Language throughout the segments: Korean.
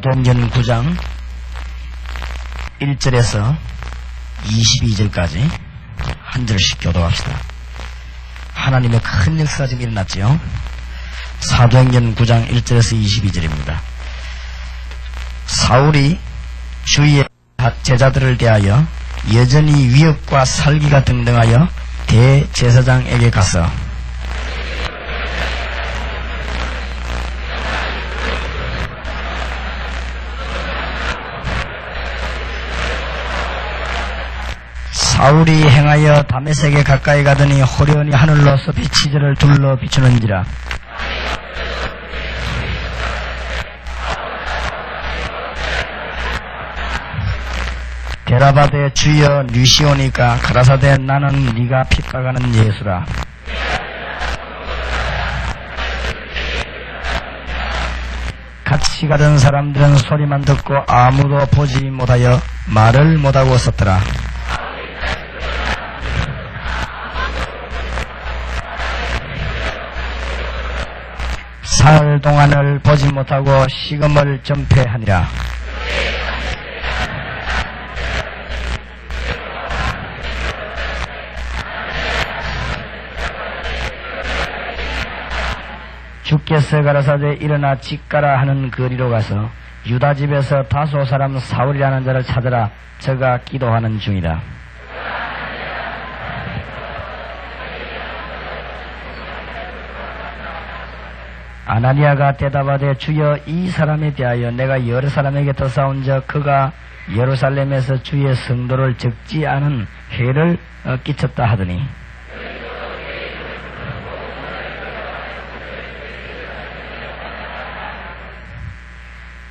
사도행전 9장 1절에서 22절까지 한 절씩 교도합시다. 하나님의 큰 역사가 지금 일어났지요. 사도행전 9장 1절에서 22절입니다. 사울이 주위의 제자들을 대하여 여전히 위협과 살기가 등등하여 대제사장에게 가서 사울이 행하여 다메섹에 가까이 가더니 호련히 하늘로서 빛이 저를 둘러 비추는지라. 데라바데 주여 류시오니까 가라사대 나는 네가 핍박하는 예수라. 같이 가던 사람들은 소리만 듣고 아무도 보지 못하여 말을 못하고 섰더라. 사흘 동안을 보지 못하고 식음을 전폐하니라. 주께서 가라사대 일어나 집가라 하는 거리로 가서 유다 집에서 다소 사람 사울이라는 자를 찾으라. 저가 기도하는 중이라. 아나니아가 대답하되 주여 이 사람에 대하여 내가 여러 사람에게 더싸운즉 그가 예루살렘에서 주의 성도를 적지 않은 해를 끼쳤다 하더니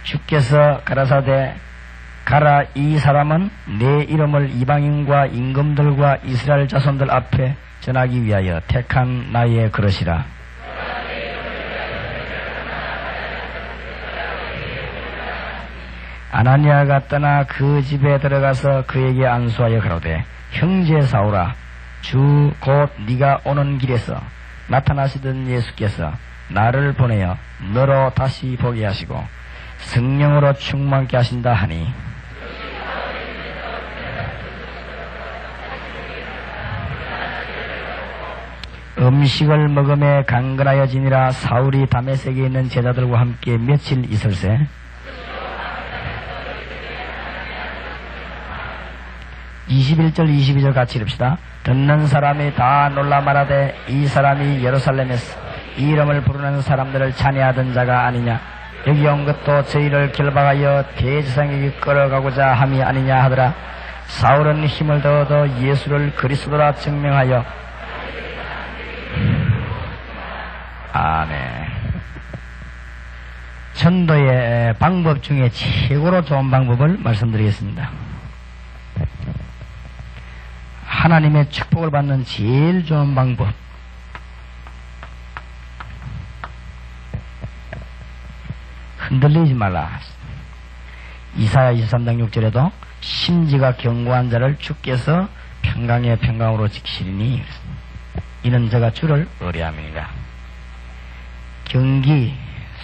주께서 가라사대 가라 이 사람은 내 이름을 이방인과 임금들과 이스라엘 자손들 앞에 전하기 위하여 택한 나의 그릇이라. 아나니아가 떠나 그 집에 들어가서 그에게 안수하여 가로되 형제 사울아 주 곧 네가 오는 길에서 나타나시던 예수께서 나를 보내어 너로 다시 보게 하시고 성령으로 충만케 하신다 하니 음식을 먹음에 강건하여지니라. 사울이 다메섹에 있는 제자들과 함께 며칠 있을새 (21절 22절) 같이 읽읍시다. 듣는 사람이 다 놀라 말하되 이 사람이 예루살렘에서 이 이름을 부르는 사람들을 찬양하던 자가 아니냐. 여기 온 것도 저희를 결박하여 대제사장에게 끌어가고자 함이 아니냐 하더라. 사울은 힘을 더 얻어 예수를 그리스도라 증명하여 아멘. 전도의 방법 중에 최고로 좋은 방법을 말씀드리겠습니다. 하나님의 축복을 받는 제일 좋은 방법. 흔들리지 말라. 이사야 23장 6절에도 심지가 견고한 자를 주께서 평강의 평강으로 지키시리니 이는 저가 주를 의뢰함이니라. 경기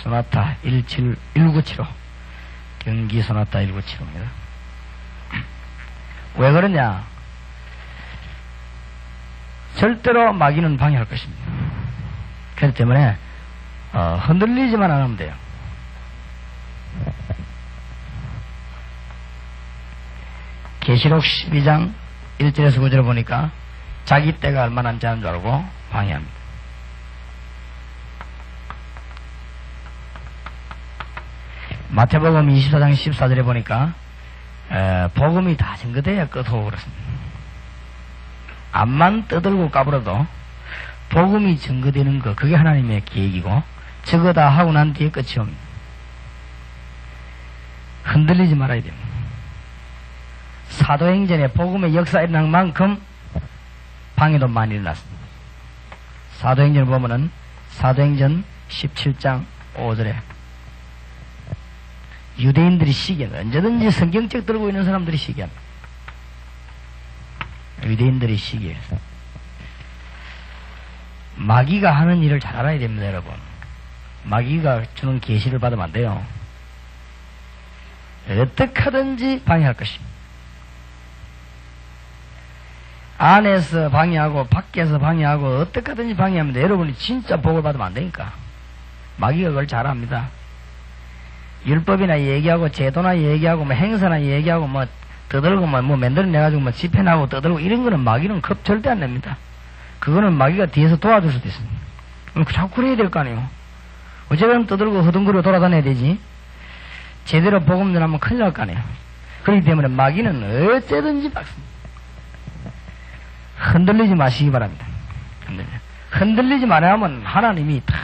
소나타 1975 경기 소나타 1975입니다. 왜 그러냐? 절대로 마귀는 방해할 것입니다. 그렇기 때문에 흔들리지만 안 하면 돼요. 계시록 12장 1절에서 9절을 보니까 자기 때가 얼마 남지 않은 줄 알고 방해합니다. 마태복음 24장 14절에 보니까 복음이 다 증거돼야 끝하고 그렇습니다. 앞만 떠들고 까불어도 복음이 증거되는 거, 그게 하나님의 계획이고 저거 다 하고 난 뒤에 끝이 옵니다. 흔들리지 말아야 됩니다. 사도행전에 복음의 역사에 일어난 만큼 방해도 많이 일어났습니다. 사도행전을 보면은 사도행전 17장 5절에 유대인들이 시기합니다. 언제든지 성경책 들고 있는 사람들이 시기합니다. 유대인들이 시기해서 마귀가 하는 일을 잘 알아야 됩니다, 여러분. 마귀가 주는 계시를 받으면 안 돼요. 어떻게 하든지 방해할 것입니다. 안에서 방해하고 밖에서 방해하고 어떻게 하든지 방해하면 여러분이 진짜 복을 받으면 안 되니까. 마귀가 그걸 잘 압니다. 율법이나 얘기하고 제도나 얘기하고 뭐 행사나 얘기하고 뭐 떠들고 뭐 만들어내가지고 뭐 집회나고 떠들고 이런 거는 마귀는 절대 안 냅니다. 그거는 마귀가 뒤에서 도와줄 수도 있습니다. 자꾸 그래야 될 거 아니에요. 어쨌든 떠들고 허둥거리고 돌아다녀야 되지. 제대로 복음 전하면 큰일 날 거 아니에요. 그렇기 때문에 마귀는 어째든지 막습니다. 흔들리지 마시기 바랍니다. 흔들리지 말아야 하면 하나님이 다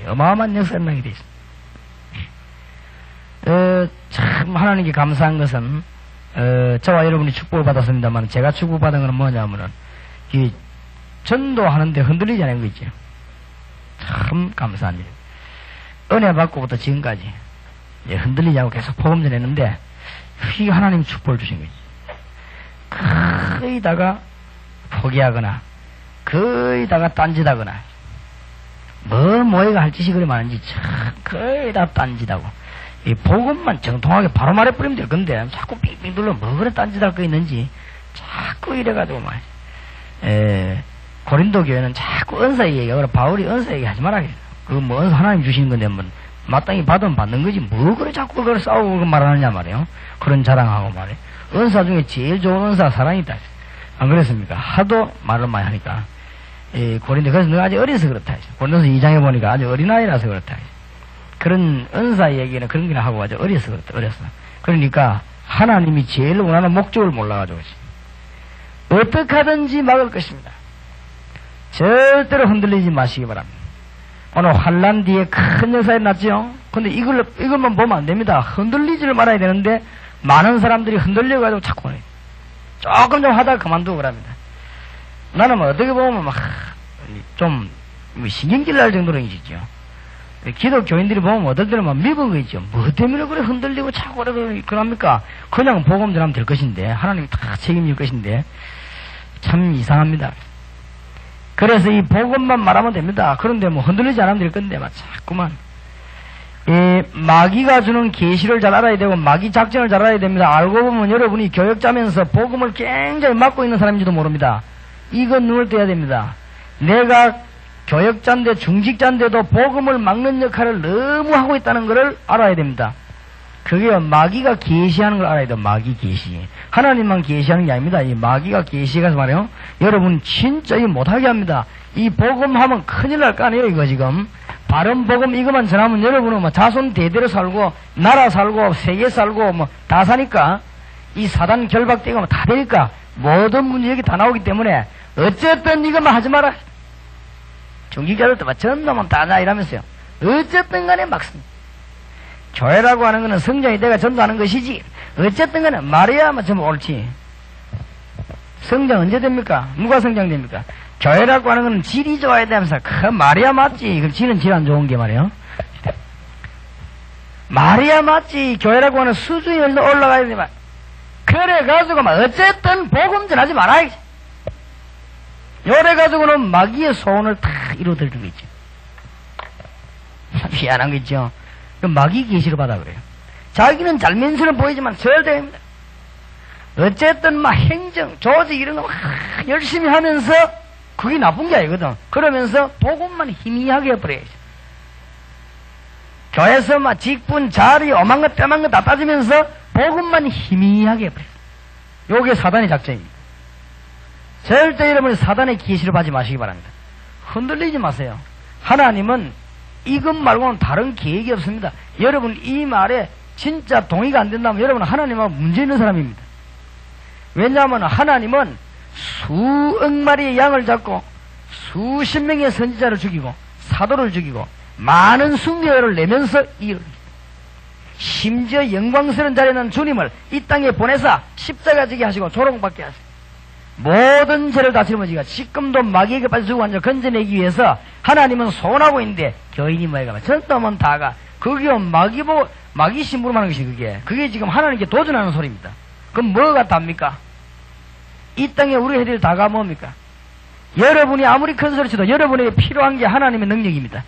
어마어마한 역사를 나게 되어 있습니다. 참 하나님께 감사한 것은 저와 여러분이 축복을 받았습니다만 제가 축복받은 것은 뭐냐면은 이 전도하는데 흔들리지 않은 거 있죠. 참 감사한 일. 은혜 받고부터 지금까지 흔들리지 않고 계속 복음 전했는데 이 하나님 축복을 주신 거지. 거의다가 포기하거나 거의다가 딴짓하거나 뭐가 할 짓이 그리 많은지 참 거의 다 딴짓하고 이 복음만 정통하게 바로 말해버리면 될 건데 자꾸 빙빙 둘러 뭐 그래 딴짓할 거 있는지 자꾸 이래가지고 말이야. 고린도 교회는 자꾸 은사 얘기하고 그래 바울이 은사 얘기하지 말아야 돼. 그거 뭐 은사 하나님 주시는 건데 뭐 마땅히 받으면 받는 거지 뭐 그래 자꾸 그걸 싸우고 말하느냐 말이에요. 그런 자랑하고 말이에요. 은사 중에 제일 좋은 은사 사랑이다. 안 그랬습니까? 하도 말을 많이 하니까. 고린도, 그래서 너가 아직 어려서 그렇다. 고린도서 2장에 보니까 아주 어린아이라서 그렇다. 그런 은사 얘기는 그런 게나 하고 아주 어려서 그렇다. 어렸어. 그러니까 하나님이 제일 원하는 목적을 몰라가지고 어떻게 하든지 막을 것입니다. 절대로 흔들리지 마시기 바랍니다. 오늘 환란 뒤에 큰 역사가 났죠? 근데 이걸만 보면 안 됩니다. 흔들리지를 말아야 되는데 많은 사람들이 흔들려가지고 자꾸 조금 좀 하다가 그만두고 그럽니다. 나는 뭐 어떻게 보면 막 좀 신경질 날 정도로 있죠. 기독교인들이 보면 어떨 때는 막 미분 거 있죠. 뭐 때문에 그래 흔들리고 자꾸 그럽니까? 그냥 복음 전하면 될 것인데 하나님이 다 책임질 것인데 참 이상합니다. 그래서 이 복음만 말하면 됩니다. 그런데 뭐 흔들리지 않으면 될 건데 막 자꾸만 마귀가 주는 계시를 잘 알아야 되고 마귀 작전을 잘 알아야 됩니다. 알고 보면 여러분이 교역자면서 복음을 굉장히 막고 있는 사람인지도 모릅니다. 이건 눈을 떼야 됩니다. 내가 교역자인데 중직자인데도 복음을 막는 역할을 너무 하고 있다는 것을 알아야 됩니다. 그게 마귀가 계시하는 걸 알아야 돼요. 마귀 계시. 하나님만 계시하는 게 아닙니다. 이 마귀가 계시해서 말이에요. 여러분 진짜 이 못하게 합니다. 이 복음하면 큰일 날 거 아니에요. 이거 지금. 바른 복음 이것만 전하면 여러분은 뭐 자손 대대로 살고 나라 살고 세계 살고 뭐 다 사니까 이 사단 결박되고 뭐 다 되니까 모든 문제 여기 다 나오기 때문에 어쨌든 이것만 하지 마라. 중직자들도 막 전도만 다자 이러면서요. 어쨌든 간에 막습니다. 교회라고 하는 거는 성장이 내가 전도하는 것이지 어쨌든 간에 말해야 뭐 전부 옳지. 성장 언제 됩니까? 누가 성장됩니까? 교회라고 하는 건 질이 좋아야 되면서 그 말이야 맞지. 그럼 질은 질 안 좋은 게 말이에요. 말이야 맞지. 교회라고 하는 수준이 올라가야 돼. 그래 가지고 막 어쨌든 복음 전하지 말아야지. 요래 가지고는 마귀의 소원을 다 이루어드리는 거 있죠. 참 희한한 거 있죠. 마귀 계시를 받아 그래요. 자기는 잘면서는 보이지만 절대 어쨌든 막 행정, 조직 이런 거 막 열심히 하면서 그게 나쁜 게 아니거든. 그러면서 복음만 희미하게 해버려야지. 교회에서 막 직분, 자리, 엄한 것, 뺨한 것 다 따지면서 복음만 희미하게 해버려요. 요게 사단의 작전입니다. 절대 여러분이 사단의 계시를 받지 마시기 바랍니다. 흔들리지 마세요. 하나님은 이것 말고는 다른 계획이 없습니다. 여러분 이 말에 진짜 동의가 안 된다면 여러분은 하나님하고 문제 있는 사람입니다. 왜냐하면 하나님은 수억 마리의 양을 잡고 수십 명의 선지자를 죽이고 사도를 죽이고 많은 숭배를 내면서 심지어 영광스러운 자리는 주님을 이 땅에 보내사 십자가 지게 하시고 조롱받게 하시고 모든 죄를 다 짊어지고 지금도 마귀에게 빠져 완전 건져내기 위해서 하나님은 소원하고 있는데 교인이 뭐에 가면 전도하면 다가 그게 마귀 심부름하는 것이 그게 지금 하나님께 도전하는 소리입니다. 그럼 뭐가 답니까? 이 땅에 우리 해야 다가 뭡니까? 여러분이 아무리 큰 소리 쳐도 여러분에게 필요한 게 하나님의 능력입니다.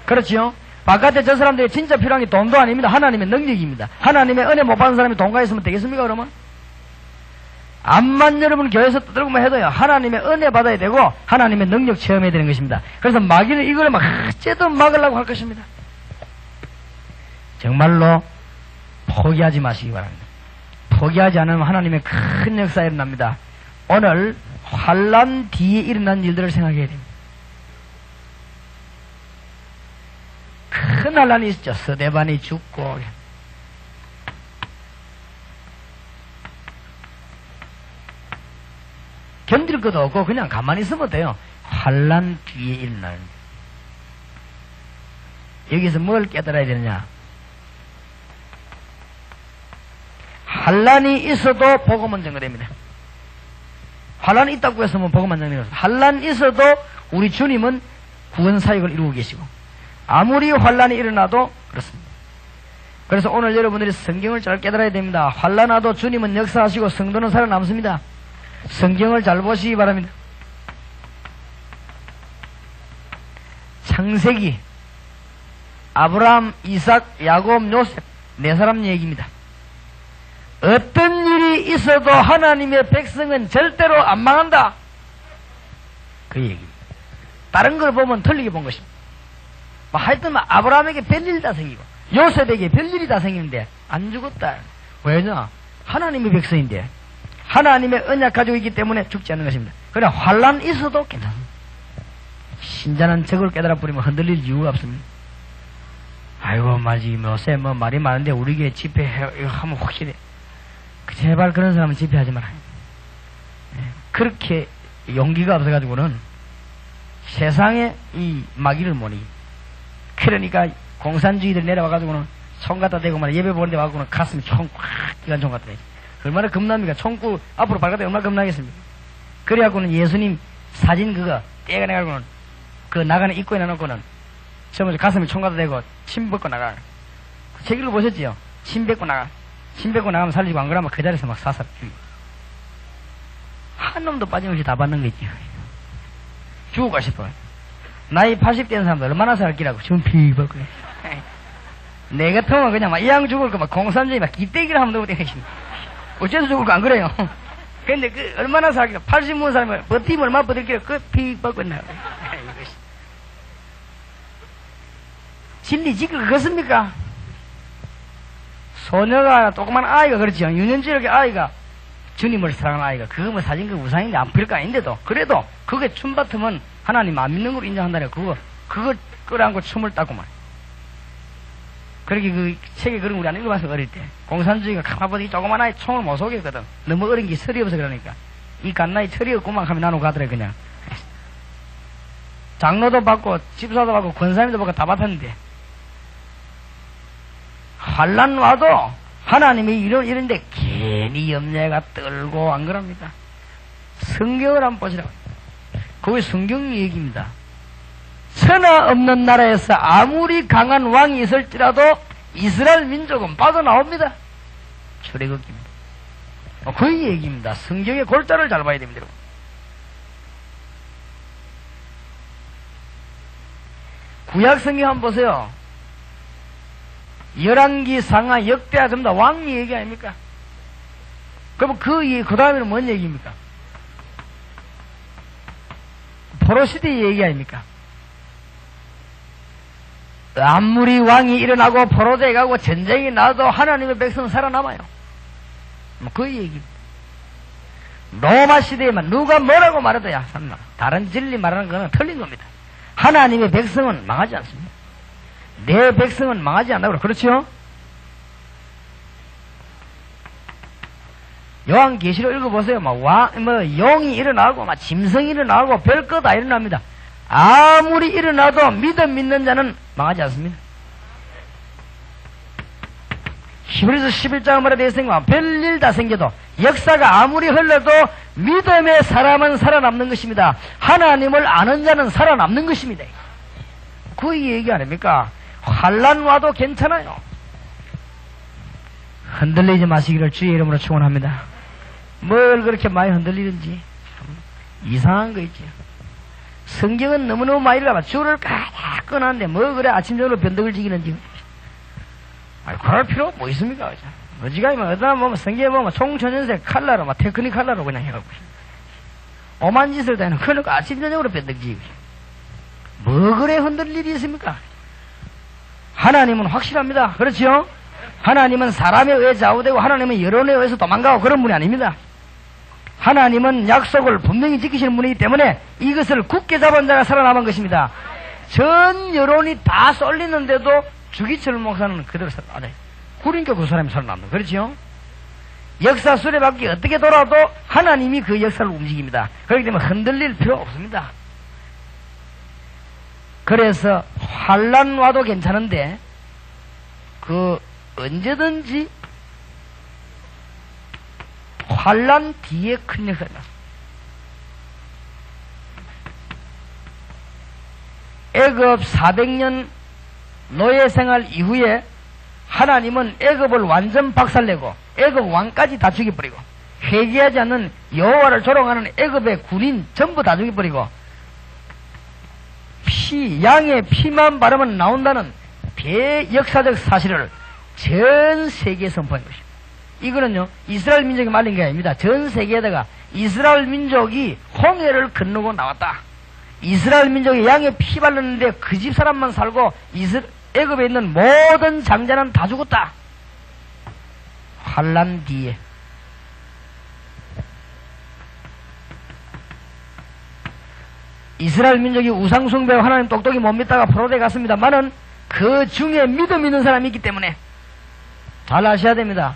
그렇지요? 바깥에 저 사람들이 진짜 필요한 게 돈도 아닙니다. 하나님의 능력입니다. 하나님의 은혜 못 받은 사람이 돈가 있으면 되겠습니까, 그러면? 암만 여러분 교회에서 떠들고만 해도요, 하나님의 은혜 받아야 되고, 하나님의 능력 체험해야 되는 것입니다. 그래서 마귀는 이걸 막 어쨌든 막으려고 할 것입니다. 정말로 포기하지 마시기 바랍니다. 포기하지 않으면 하나님의 큰 역사가 일어납니다. 오늘 환난 뒤에 일어난 일들을 생각해야 됩니다. 큰 환난이 있었죠. 스데반이 죽고 견딜 것도 없고 그냥 가만히 있으면 돼요. 환난 뒤에 일어나는 여기서 뭘 깨달아야 되느냐. 환난이 있어도 복음은 전거됩니다. 환난이 있다고 해서 뭐 복음만 전거돼요. 환난이 있어도 우리 주님은 구원 사역을 이루고 계시고 아무리 환난이 일어나도 그렇습니다. 그래서 오늘 여러분들이 성경을 잘 깨달아야 됩니다. 환난 와도 주님은 역사하시고 성도는 살아남습니다. 성경을 잘 보시기 바랍니다. 창세기, 아브라함, 이삭, 야곱, 요셉 네 사람 얘기입니다. 어떤 일이 있어도 하나님의 백성은 절대로 안 망한다. 그 얘기입니다. 다른 걸 보면 틀리게 본 것입니다. 하여튼 아브라함에게 별일이 다 생기고 요셉에게 별일이 다 생기는데 안 죽었다. 왜냐? 하나님의 백성인데 하나님의 언약 가지고 있기 때문에 죽지 않는 것입니다. 그러나 환난 있어도 괜찮습니다. 신자는 저걸 깨달아 버리면 흔들릴 이유가 없습니다. 아이고 말지 요셉 뭐 말이 많은데 우리 교회 집회해 이거 하면 확실해. 제발 그런 사람은 집회하지 마라. 그렇게 용기가 없어가지고는 세상에 이 마귀를 못 이깁니다. 그러니까 공산주의들 내려와가지고는 총 갖다 대고 말이야. 예배 보는데 와가지고는 가슴이 총 꽉 기관 총 갖다 대고 얼마나 겁납니까? 총구 앞으로 발각되면 얼마나 겁나겠습니까? 그래갖고는 예수님 사진 그거 떼어내가지고는 그 나가는 입구에 놔놓고는 처음에 가슴에 총 갖다 대고 침 뱉고 나가. 그 책을 보셨지요? 침 뱉고 나가. 침 뱉고 나가면 살리고 안 그러면 그 자리에서 막 사살 죽이고. 한 놈도 빠짐없이 다 받는 거 있죠. 죽어가 싶어요. 나이 80 된 사람들 얼마나 살기라고 지금 피벌 그래. 내 같으면 그냥 막 이왕 죽을 거 막 공산주의 막 기대기를 하면 너무 되겠습니다. 어째서 죽을 거 안 그래요? 근데 그 얼마나 살기라 80 먹은 사람이 버티면 얼마나 버틸게요. 그 피벌 끝나. 진리 지킬 거 그렇습니까? 소녀가 조그만 아이가 그렇지요. 유년지력의 아이가 주님을 사랑하는 아이가 그거 뭐 사진 그 우상인데 안 필요 거 아닌데도 그래도 그게 춤 같으면 하나님 안 믿는 걸 인정한다네. 그거 끌어안고 춤을 따고만. 그렇게 그 책에 그런 거 우리 안 읽어봐서 어릴 때. 공산주의가 가만보니 조그만 아이 총을 못 쏘겠거든. 너무 어린 게 철이 없어 그러니까. 이 갓나이 철이 없구만 하면 나누고 가더래 그냥. 장로도 받고 집사도 받고 권사님도 받고 다 받았는데. 환난 와도 하나님이 이런데 괜히 염려가 떨고 안 그럽니다. 성경을 한번 보시라고. 그게 성경 얘기입니다. 천하 없는 나라에서 아무리 강한 왕이 있을지라도 이스라엘 민족은 빠져나옵니다. 출애굽기입니다. 그 얘기입니다. 성경의 골자를 잘 봐야 됩니다. 구약 성경 한번 보세요. 열왕기, 상하, 역대하 전부 다 왕 얘기 아닙니까? 그럼 그 다음에는 뭔 얘기입니까? 포로시대 얘기 아닙니까? 아무리 왕이 일어나고 포로되어 가고 전쟁이 나도 하나님의 백성은 살아남아요. 그 얘기입니다. 로마 시대에만 누가 뭐라고 말해도 야, 산나. 다른 진리 말하는 거는 틀린 겁니다. 하나님의 백성은 망하지 않습니다. 내 백성은 망하지 않다고 그렇죠? 요한계시록 읽어보세요. 용이 일어나고, 짐승이 일어나고, 별거 다 일어납니다. 아무리 일어나도 믿는 자는 망하지 않습니다. 히브리서 11장 말에 되어 있으니까 별일 다 생겨도 역사가 아무리 흘러도 믿음의 사람은 살아남는 것입니다. 하나님을 아는 자는 살아남는 것입니다. 그 얘기 아닙니까? 환난 와도 괜찮아요. 흔들리지 마시기를 주의 이름으로 축원합니다. 뭘 그렇게 많이 흔들리는지 이상한 거 있지. 성경은 너무너무 많이 읽어봐. 주를 가장 화끈한데 뭐 그래 아침 저녁으로 변덕을 지기는지. 아니 그럴 필요 뭐 있습니까? 어지간히면 어디나 보면 성경에 보면 총천연색 칼라로 막 테크닉 칼라로 그냥 해갖고 오만 짓을 다 해놓고 그러니까 아침 저녁으로 변덕지기. 뭐 그래 흔들 일이 있습니까? 하나님은 확실합니다. 그렇지요? 하나님은 사람에 의해 좌우되고 하나님은 여론에 의해서 도망가고 그런 분이 아닙니다. 하나님은 약속을 분명히 지키시는 분이기 때문에 이것을 굳게 잡은 자가 살아남은 것입니다. 전 여론이 다 쏠리는데도 주기철 목사는 그대로 살아남아요. 그러니까 그 사람이 살아남는 거예요. 그렇지요? 역사 수레바퀴 어떻게 돌아도 하나님이 그 역사를 움직입니다. 그렇기 때문에 흔들릴 필요 없습니다. 그래서 환난 와도 괜찮은데 그 언제든지 환난 뒤에 큰 역사가 났습니다. 애굽 400년 노예 생활 이후에 하나님은 애굽을 완전 박살내고 애굽 왕까지 다 죽여버리고 회개하지 않는 여호와를 조롱하는 애굽의 군인 전부 다 죽여버리고 양의 피만 바르면 나온다는 대역사적 사실을 전 세계에 선포한 것입니다. 이거는요 이스라엘 민족이 말린 게 아닙니다. 전 세계에다가 이스라엘 민족이 홍해를 건너고 나왔다. 이스라엘 민족이 양의 피 바르는데 그 집 사람만 살고 애굽에 있는 모든 장자는 다 죽었다. 환난 뒤에 이스라엘 민족이 우상숭배와 하나님 똑똑히 못 믿다가 포로되어 갔습니다만은 그 중에 믿음 있는 사람이 있기 때문에 잘 아셔야 됩니다.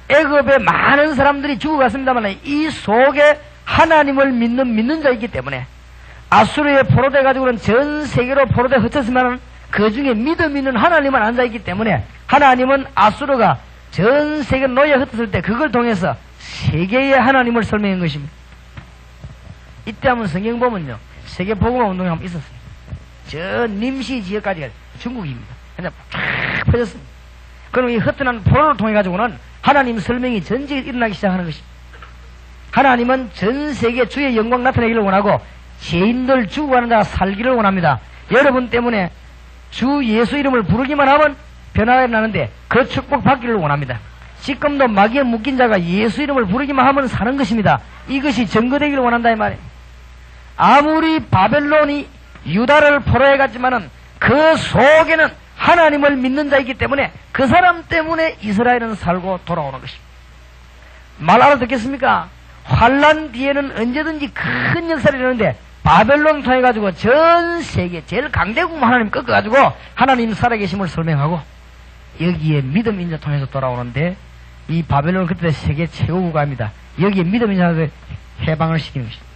애굽에 많은 사람들이 죽어갔습니다만 이 속에 하나님을 믿는 자이기 때문에 아수르에 포로돼 가지고는 전 세계로 포로돼 흩었으면 그 중에 믿음 있는 하나님은 앉아있기 때문에 하나님은 아수르가 전 세계 노예에 흩었을 때 그걸 통해서 세계의 하나님을 설명한 것입니다. 이때 한번 성경 보면요 세계 복음화 운동이 한번 있었습니다. 저 님시 지역까지가 중국입니다. 그냥 쫙 퍼졌습니다. 그럼 이 흩어난 포로를 통해 가지고는 하나님 설명이 전 지역에 일어나기 시작하는 것입니다. 하나님은 전 세계 주의 영광 나타내기를 원하고 죄인들 죽어가는 자가 살기를 원합니다. 여러분 때문에 주 예수 이름을 부르기만 하면 변화가 일어나는데 그 축복 받기를 원합니다. 지금도 마귀에 묶인 자가 예수 이름을 부르기만 하면 사는 것입니다. 이것이 증거되기를 원한다 이 말이에요. 아무리 바벨론이 유다를 포로해 갔지만은 그 속에는 하나님을 믿는 자이기 때문에 그 사람 때문에 이스라엘은 살고 돌아오는 것입니다. 말 알아듣겠습니까? 환난 뒤에는 언제든지 큰 역사를 이루는데 바벨론 통해 가지고 전 세계 제일 강대국 하나님 꺾어 가지고 하나님 살아계심을 설명하고 여기에 믿음 인자 통해서 돌아오는데 이 바벨론은 그때 세계 최고 국가입니다. 여기에 믿음 인자를 해방을 시키는 것입니다.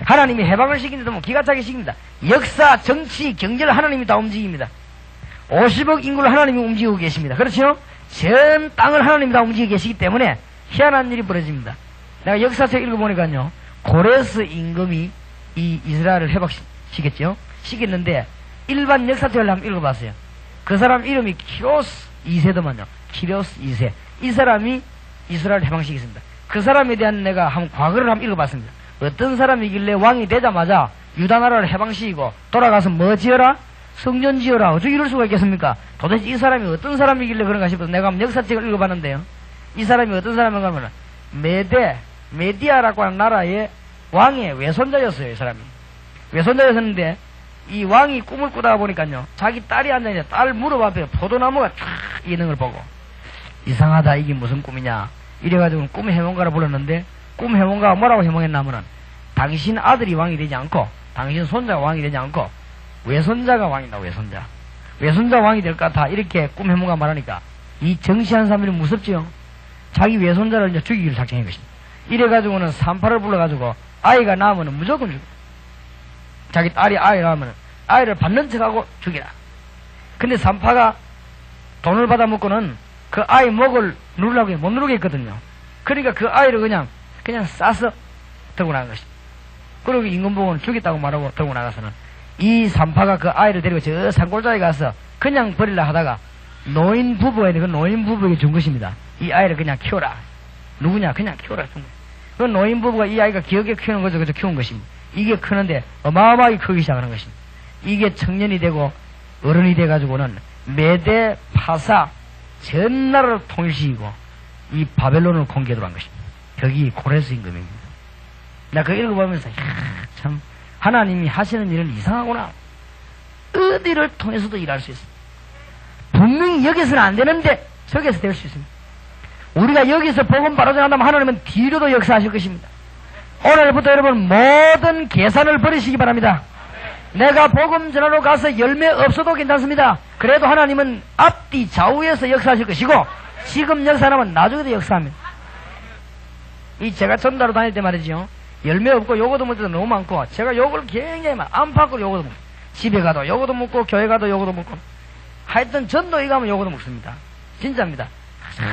하나님이 해방을 시키는데 기가 차게 시킵니다. 역사, 정치, 경제를 하나님이 다 움직입니다. 50억 인구를 하나님이 움직이고 계십니다. 그렇죠? 전 땅을 하나님이 다 움직이고 계시기 때문에 희한한 일이 벌어집니다. 내가 역사책 읽어보니까요 고레스 임금이 이 이스라엘을 회복시켰죠. 시켰는데 일반 역사책을 한번 읽어봤어요. 그 사람 이름이 키로스 2세더만요. 키로스 2세. 이 사람이 이스라엘을 해방시켰습니다. 그 사람에 대한 내가 한번 과거를 한번 읽어봤습니다. 어떤 사람이길래 왕이 되자마자 유다 나라를 해방시키고 돌아가서 뭐 지어라? 성전 지어라. 어떻게 이럴 수가 있겠습니까? 도대체 이 사람이 어떤 사람이길래 그런가 싶어서 내가 한번 역사책을 읽어봤는데요. 이 사람이 어떤 사람인가 하면 메디아라고 하는 나라의 왕의 외손자였어요. 이 사람이 외손자였었는데 이 왕이 꿈을 꾸다가 보니까요 자기 딸이 앉아있는데 딸 무릎 앞에 포도나무가 쫙 있는 걸 보고 이상하다 이게 무슨 꿈이냐 이래가지고 꿈 해몽가를 불렀는데 꿈 해몽가가 뭐라고 해몽했냐면은 당신 아들이 왕이 되지 않고 당신 손자가 왕이 되지 않고 외손자가 왕이다. 외손자 왕이 될 것 같아. 이렇게 꿈 해몽가 말하니까 이 정시한 사람들이 무섭지요. 자기 외손자를 이제 죽이기를 작정한 것입니다. 이래가지고는 산파를 불러가지고 아이가 낳으면 무조건 죽여. 자기 딸이 아이를 낳으면 아이를 받는 척하고 죽이라. 근데 산파가 돈을 받아먹고는 그 아이 목을 누르려고 못 누르게 했거든요. 그러니까 그 아이를 그냥 싸서 들고 나간 것입니다. 그리고 임금복은 죽였다고 말하고 들고 나가서는 이 산파가 그 아이를 데리고 저 산골짜기에 가서 그냥 버리려 하다가 노인 부부가 있는데 그 노인 부부에게 준 것입니다. 이 아이를 그냥 키워라. 누구냐? 그냥 키워라. 그 노인 부부가 이 아이가 기억에 키우는 거죠. 그래서 키운 것입니다. 이게 크는데 어마어마하게 크기 시작하는 것입니다. 이게 청년이 되고 어른이 돼가지고는 메대, 파사, 전 나라를 통일시키고 이 바벨론을 공격을 한 것입니다. 거기 고레스 임금입니다. 나 그거 읽어보면서 참 하나님이 하시는 일은 이상하구나. 어디를 통해서도 일할 수 있습니다. 분명히 여기서는 안 되는데 저기서 될 수 있습니다. 우리가 여기서 복음 바로 전한다면 하나님은 뒤로도 역사하실 것입니다. 오늘부터 여러분 모든 계산을 버리시기 바랍니다. 내가 복음 전하러 가서 열매 없어도 괜찮습니다. 그래도 하나님은 앞뒤 좌우에서 역사하실 것이고 지금 역사하면 나중에도 역사합니다. 이 제가 전도하러 다닐 때 말이죠. 열매 없고 요거도 먹을 때도 너무 많고 제가 요걸 굉장히 안팎으로 요거도 먹고 집에 가도 요거도 먹고 교회 가도 요거도 먹고 하여튼 전도에 가면 요거도 먹습니다. 진짜입니다.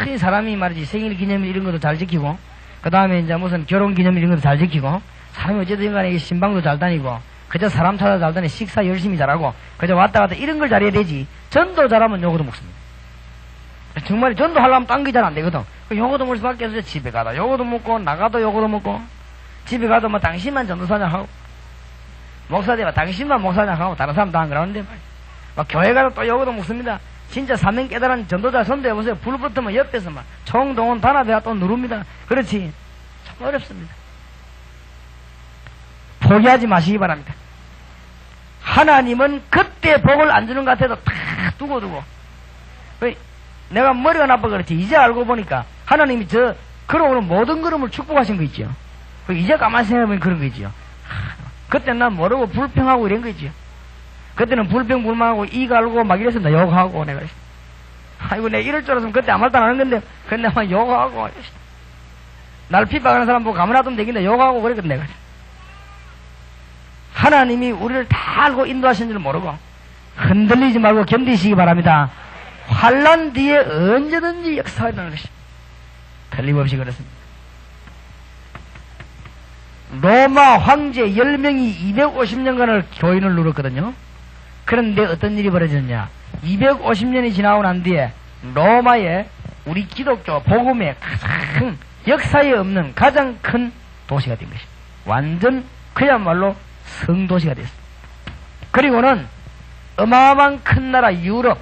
큰 사람이 말이지 생일 기념일 이런 것도 잘 지키고 그 다음에 이제 무슨 결혼 기념일 이런 것도 잘 지키고 사람이 어쨌든 간에 신방도 잘 다니고 그저 사람 찾아 잘 다니 식사 열심히 잘하고 그저 왔다 갔다 이런 걸 잘해야 되지 전도 잘하면 요거도 먹습니다. 정말 전도하려면 딴 게 잘 안 되거든. 요거도 먹을 수밖에 없어요. 집에 가다 요거도 먹고 나가도 요거도 먹고 집에 가도 뭐 당신만 전도사냐 하고 목사 되면 당신만 목사냐 하고 다른 사람 다 안 그러는데 막 교회 가도 또 요거도 먹습니다. 진짜 사명 깨달은 전도자 선도해보세요. 불 붙으면 옆에서 막 총동원 단합해야 또 누릅니다. 그렇지 참 어렵습니다. 포기하지 마시기 바랍니다. 하나님은 그때 복을 안 주는 것 같아도 탁 두고 내가 머리가 나빠 그렇지 이제 알고 보니까 하나님이 저 걸어오는 모든 걸음을 축복하신 거 있죠. 이제 가만히 생각해보면 그런 거 있죠. 그때는 난 모르고 불평하고 이런 거 있죠. 그때는 불평불만하고 이 갈고 막 이랬습니다. 욕하고 내가 아이고 내가 이럴 줄 알았으면 그때 아무 말도 안 하는 건데 근데 막 욕하고 날 핍박하는 사람 보고 가만 놔두면 되겠네 욕하고 그랬거든 내가. 하나님이 우리를 다 알고 인도하신 줄 모르고 흔들리지 말고 견디시기 바랍니다. 환난 뒤에 언제든지 역사하는 것이 틀림없이 그렇습니다. 로마 황제 10명이 250년간을 교인을 누렸거든요. 그런데 어떤 일이 벌어졌냐. 250년이 지나고 난 뒤에 로마에 우리 기독교 복음의 가장 역사에 없는 가장 큰 도시가 된 것입니다. 완전 그야말로 성도시가 됐습니다. 그리고는 어마어마한 큰 나라 유럽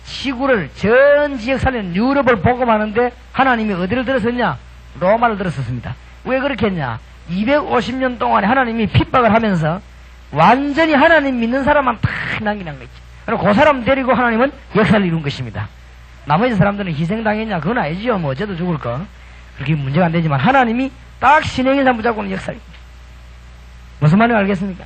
지구를 전 지역 살리는 유럽을 복음하는데 하나님이 어디를 들었었냐? 로마를 들었었습니다. 왜 그렇게 했냐? 250년 동안에 하나님이 핍박을 하면서 완전히 하나님 믿는 사람만 탁 남기는 거 있죠. 그리고 그 사람 데리고 하나님은 역사를 이룬 것입니다. 나머지 사람들은 희생당했냐? 그건 아니지요. 뭐 어째도 죽을 거. 그렇게 문제가 안 되지만 하나님이 딱 신행인 사람 붙잡고는 역사를 무슨 말인지 알겠습니까?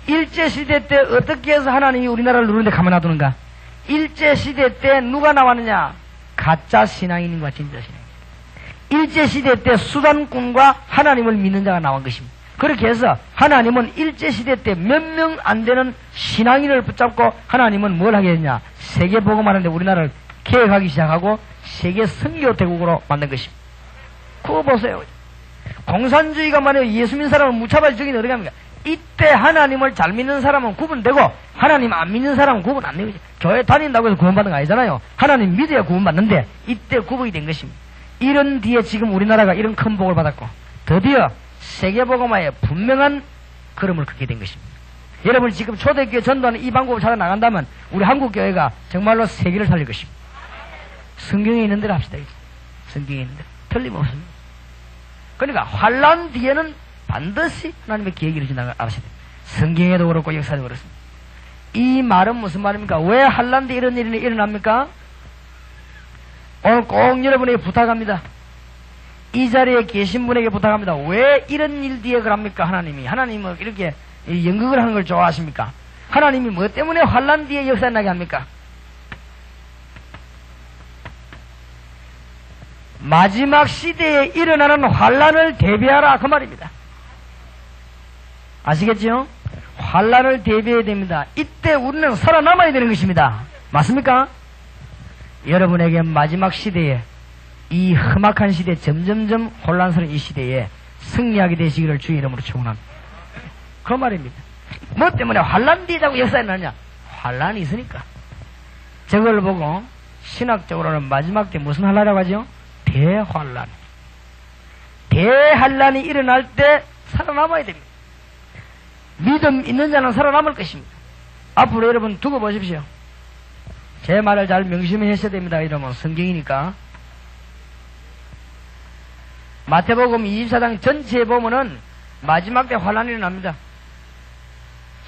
일제시대 때 어떻게 해서 하나님이 우리나라를 누르는데 가만 놔두는가? 일제시대 때 누가 나왔느냐? 가짜 신앙인과 진짜 신앙인. 일제시대 때 수단꾼과 하나님을 믿는 자가 나온 것입니다. 그렇게 해서 하나님은 일제시대 때 몇 명 안 되는 신앙인을 붙잡고 하나님은 뭘 하게 했냐? 세계복음하는데 우리나라를 개혁하기 시작하고 세계 선교대국으로 만든 것입니다. 그거 보세요. 공산주의가 만약에 예수 믿는 사람을 무차별 죽이는 어떻게 합니까? 이때 하나님을 잘 믿는 사람은 구분되고 하나님 안 믿는 사람은 구분 안 되고 교회 다닌다고 해서 구원받는 거 아니잖아요. 하나님 믿어야 구원받는데 이때 구분이 된 것입니다. 이런 뒤에 지금 우리나라가 이런 큰 복을 받았고 드디어 세계복음화에 분명한 걸음을 긋게 된 것입니다. 여러분 지금 초대교회 전도하는 이 방법을 찾아 나간다면 우리 한국교회가 정말로 세계를 살릴 것입니다. 성경에 있는 대로 합시다. 성경에 있는 대로 틀림없습니다. 그러니까 환난 뒤에는 반드시 하나님의 계획이 이루어진다는 걸 아셔야 됩니다. 성경에도 그렇고 역사도 그렇습니다. 이 말은 무슨 말입니까? 왜 환난 뒤에 이런 일이 일어납니까? 오늘 꼭 여러분에게 부탁합니다. 이 자리에 계신 분에게 부탁합니다. 왜 이런 일 뒤에 그럽니까? 하나님은 이렇게 연극을 하는 걸 좋아하십니까? 하나님이 뭐 때문에 환난 뒤에 역사 나게 합니까? 마지막 시대에 일어나는 환난을 대비하라 그 말입니다. 아시겠죠? 환난을 대비해야 됩니다. 이때 우리는 살아남아야 되는 것입니다. 맞습니까? 여러분에게 마지막 시대에 이 험악한 시대 점점점 혼란스러운 이 시대에 승리하게 되시기를 주의 이름으로 축원합니다. 그 말입니다. 뭐 때문에 환난 뒤에 자꾸 역사에 나냐? 환난이 있으니까. 저걸 보고 신학적으로는 마지막 때 무슨 환란이라고 하죠? 대환란. 대환란이 일어날 때 살아남아야 됩니다. 믿음 있는 자는 살아남을 것입니다. 앞으로 여러분 두고 보십시오. 제 말을 잘 명심하셔야 됩니다. 이러면 성경이니까. 마태복음 24장 전체에 보면은 마지막 때 환란이 일어납니다.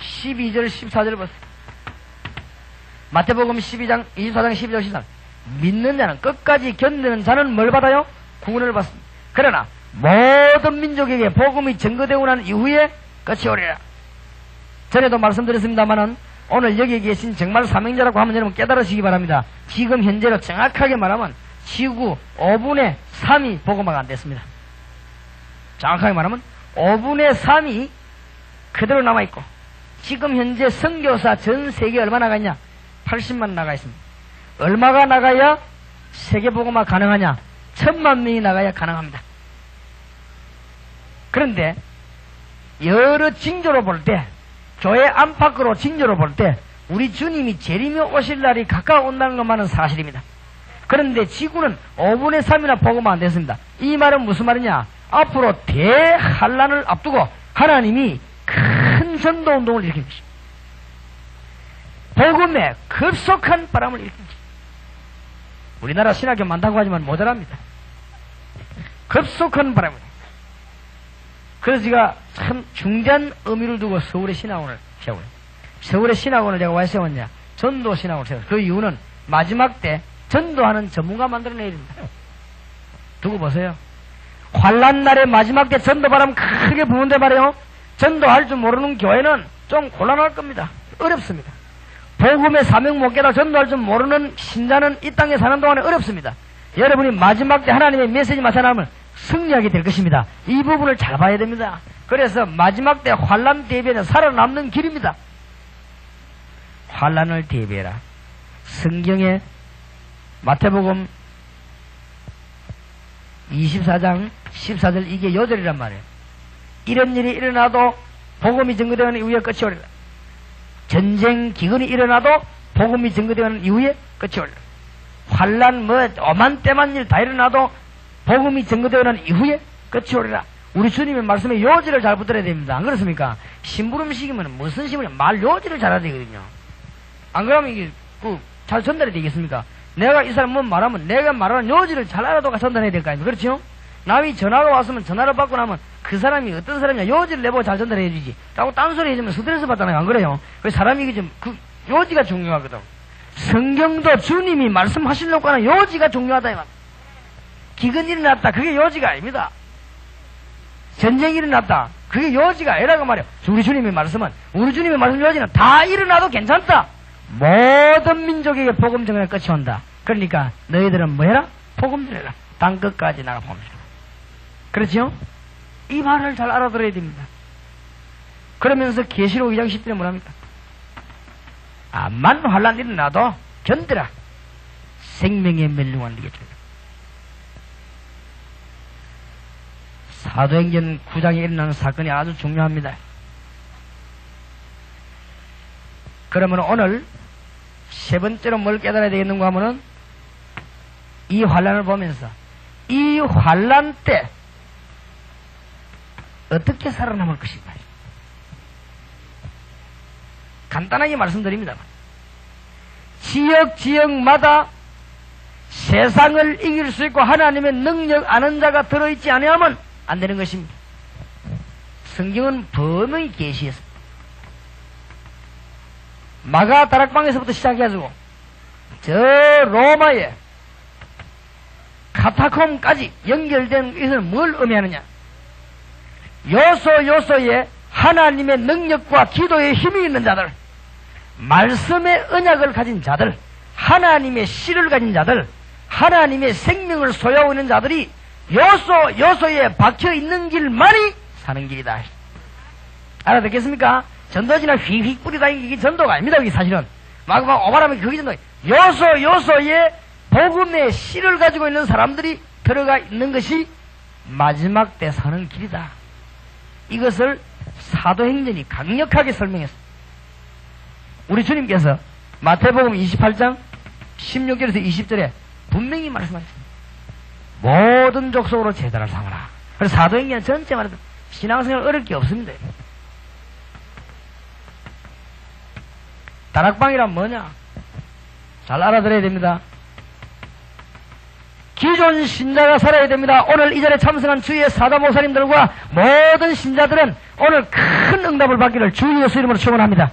12절 14절 보세요. 마태복음 24장 12절 14절. 믿는 자는, 끝까지 견디는 자는 뭘 받아요? 구원을 받습니다. 그러나 모든 민족에게 복음이 전거되고 난 이후에 끝이 오리라. 전에도 말씀드렸습니다마는 오늘 여기 계신 정말 사명자라고 하면 여러분 깨달으시기 바랍니다. 지금 현재로 정확하게 말하면 지구 5분의 3이 복음화가 안 됐습니다. 정확하게 말하면 5분의 3이 그대로 남아있고, 지금 현재 선교사 전 세계에 얼마 나가 있냐? 80만 나가 있습니다. 얼마가 나가야 세계 복음화 가능하냐? 1000만 명이 나가야 가능합니다. 그런데 여러 징조로 볼 때, 교회 안팎으로 징조로 볼 때 우리 주님이 재림이 오실 날이 가까워온다는 것만은 사실입니다. 그런데 지구는 5분의 3이나 복음화 안 됐습니다. 이 말은 무슨 말이냐? 앞으로 대환란을 앞두고 하나님이 큰 전도운동을 일으킨 것입니다. 복음에 급속한 바람을 일으킨 것입니다. 우리나라 신학교 많다고 하지만 모자랍니다. 급속한 바람을. 그래서 제가 참 중대한 의미를 두고 서울의 신학원을 세워요. 서울의 신학원을 제가 왜 세웠냐? 전도 신학원을 세웠어요. 그 이유는 마지막 때 전도하는 전문가 만들어내야 됩니다. 두고 보세요. 환란 날에 마지막 때 전도 바람 크게 부는데 말이에요. 전도할 줄 모르는 교회는 좀 곤란할 겁니다. 어렵습니다. 복음의 사명 못 깨달아 전도할 줄 모르는 신자는 이 땅에 사는 동안에 어렵습니다. 여러분이 마지막 때 하나님의 메시지 마찬가지를 승리하게 될 것입니다. 이 부분을 잘 봐야 됩니다. 그래서 마지막 때 환란 대비에는 살아남는 길입니다. 환란을 대비해라. 성경에 마태복음 24장 14절 이게 요절이란 말이에요. 이런 일이 일어나도 복음이 증거되는 이후에 끝이 오리라. 전쟁 기근이 일어나도 복음이 증거되는 이후에 끝이 오리라. 환란 오만 때만 일 다 일어나도 복음이 증거되는 이후에 끝이 오리라. 우리 주님의 말씀에 요지를 잘 붙들어야 됩니다. 안 그렇습니까? 심부름식이면 무슨 심부름? 말 요지를 잘해야 되거든요. 안 그러면 이게 잘 전달이 되겠습니까? 내가 이 사람 뭐 말하면 내가 말하는 요지를 잘 알아도가 전달해야 될 거 아닙니까? 그렇죠? 남이 전화가 왔으면 전화를 받고 나면 그 사람이 어떤 사람이냐 요지를 내보고 잘 전달해 주지. 라고 딴소리 해주면 스트레스 받잖아요. 안 그래요? 그래서 사람이 이게 좀 요지가 중요하거든. 성경도 주님이 말씀하시려고 하는 요지가 중요하다 이 말. 기근이 일어났다. 그게 요지가 아닙니다. 전쟁이 일어났다. 그게 요지가 아니라고 말이에요. 우리 주님의 말씀은, 우리 주님의 말씀 요지는 다 일어나도 괜찮다. 모든 민족에게 복음 전하는 끝이 온다. 그러니까 너희들은 뭐 해라? 복음 전해라. 땅끝까지 나가 봅니다. 그렇죠? 이 말을 잘 알아들어야 됩니다. 그러면서 계시록 2장 10절에 뭐랍니까? 암만 환란 일어나도 견디라. 생명의 멸류관 네게 주리라. 사도행전 9장에 일어나는 사건이 아주 중요합니다. 그러면 오늘 세 번째로 뭘 깨달아야 되겠는가 하면은 이 환란을 보면서 이 환란 때 어떻게 살아남을 것인가. 간단하게 말씀드립니다. 지역마다 세상을 이길 수 있고 하나님의 능력 아는 자가 들어있지 아니하면 안 되는 것입니다. 성경은 번호히 계시했습니다. 마가 다락방에서부터 시작해가지고 저 로마의 카타콤까지 연결된 이것은 뭘 의미하느냐? 요소에 하나님의 능력과 기도의 힘이 있는 자들, 말씀의 언약을 가진 자들, 하나님의 씨를 가진 자들, 하나님의 생명을 소유하고 있는 자들이 요소에 박혀 있는 길만이 사는 길이다. 알아듣겠습니까? 전도지나 휙휙 뿌리다니는 게 전도가 아닙니다. 그게 사실은 막 오바라면 그게 전도. 요소에 복음의 씨를 가지고 있는 사람들이 들어가 있는 것이 마지막 때 사는 길이다. 이것을 사도행전이 강력하게 설명했습니다. 우리 주님께서 마태복음 28장 16절에서 20절에 분명히 말씀하셨습니다. 모든 족속으로 제자를 삼아라. 그래서 사도행전 전체 말해도 신앙생활 어려울 게 없습니다. 다락방이란 뭐냐? 잘 알아들어야 됩니다. 기존 신자가 살아야 됩니다. 오늘 이 자리에 참석한 주의 사도 목사님들과 모든 신자들은 오늘 큰 응답을 받기를 주 예수 이름으로 축원합니다.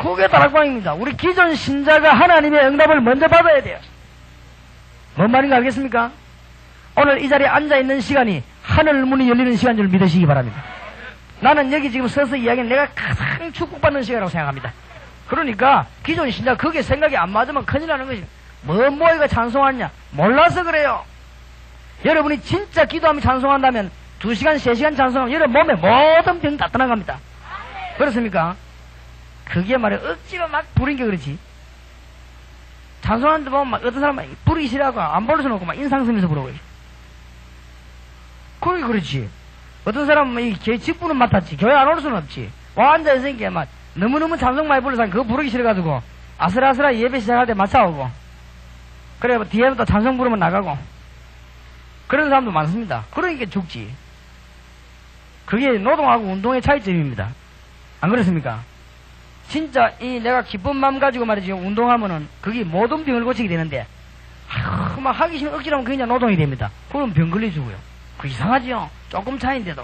그게 다락방입니다. 우리 기존 신자가 하나님의 응답을 먼저 받아야 돼요. 뭔 말인가 알겠습니까? 오늘 이 자리에 앉아있는 시간이 하늘 문이 열리는 시간 줄 믿으시기 바랍니다. 나는 여기 지금 서서 이야기는 내가 가장 축복받는 시간이라고 생각합니다. 그러니까 기존 신자 그게 생각이 안 맞으면 큰일 나는 것입니다. 뭐이가 찬송하냐? 몰라서 그래요. 여러분이 진짜 기도하며 찬송한다면 2시간, 3시간 찬송하면 여러분 몸에 모든 병 다 떠나갑니다. 그렇습니까? 그게 말이야 억지로 막 부린 게 그렇지. 찬송하는데 보면 막 어떤 사람은 부르기 싫어하고 안 부를 수는 없고 막 인상 쓰면서 부르고. 그게 그렇지. 어떤 사람은 직분은 맡았지. 교회 안 올 수는 없지. 와 앉아있으니까 막 너무너무 찬송 많이 불러서 그거 부르기 싫어가지고 아슬아슬하게 예배 시작할 때 맞춰오고 그래 뒤에부터 찬송 부르면 나가고 그런 사람도 많습니다. 그러니까 죽지. 그게 노동하고 운동의 차이점입니다. 안 그렇습니까? 진짜 내가 기쁜 마음 가지고 말이지 운동하면은 그게 모든 병을 고치게 되는데 막 하기 싫으면 억지로 하면 그냥 노동이 됩니다. 그럼 병 걸리주고요. 그 이상하지요. 조금 차이인데도.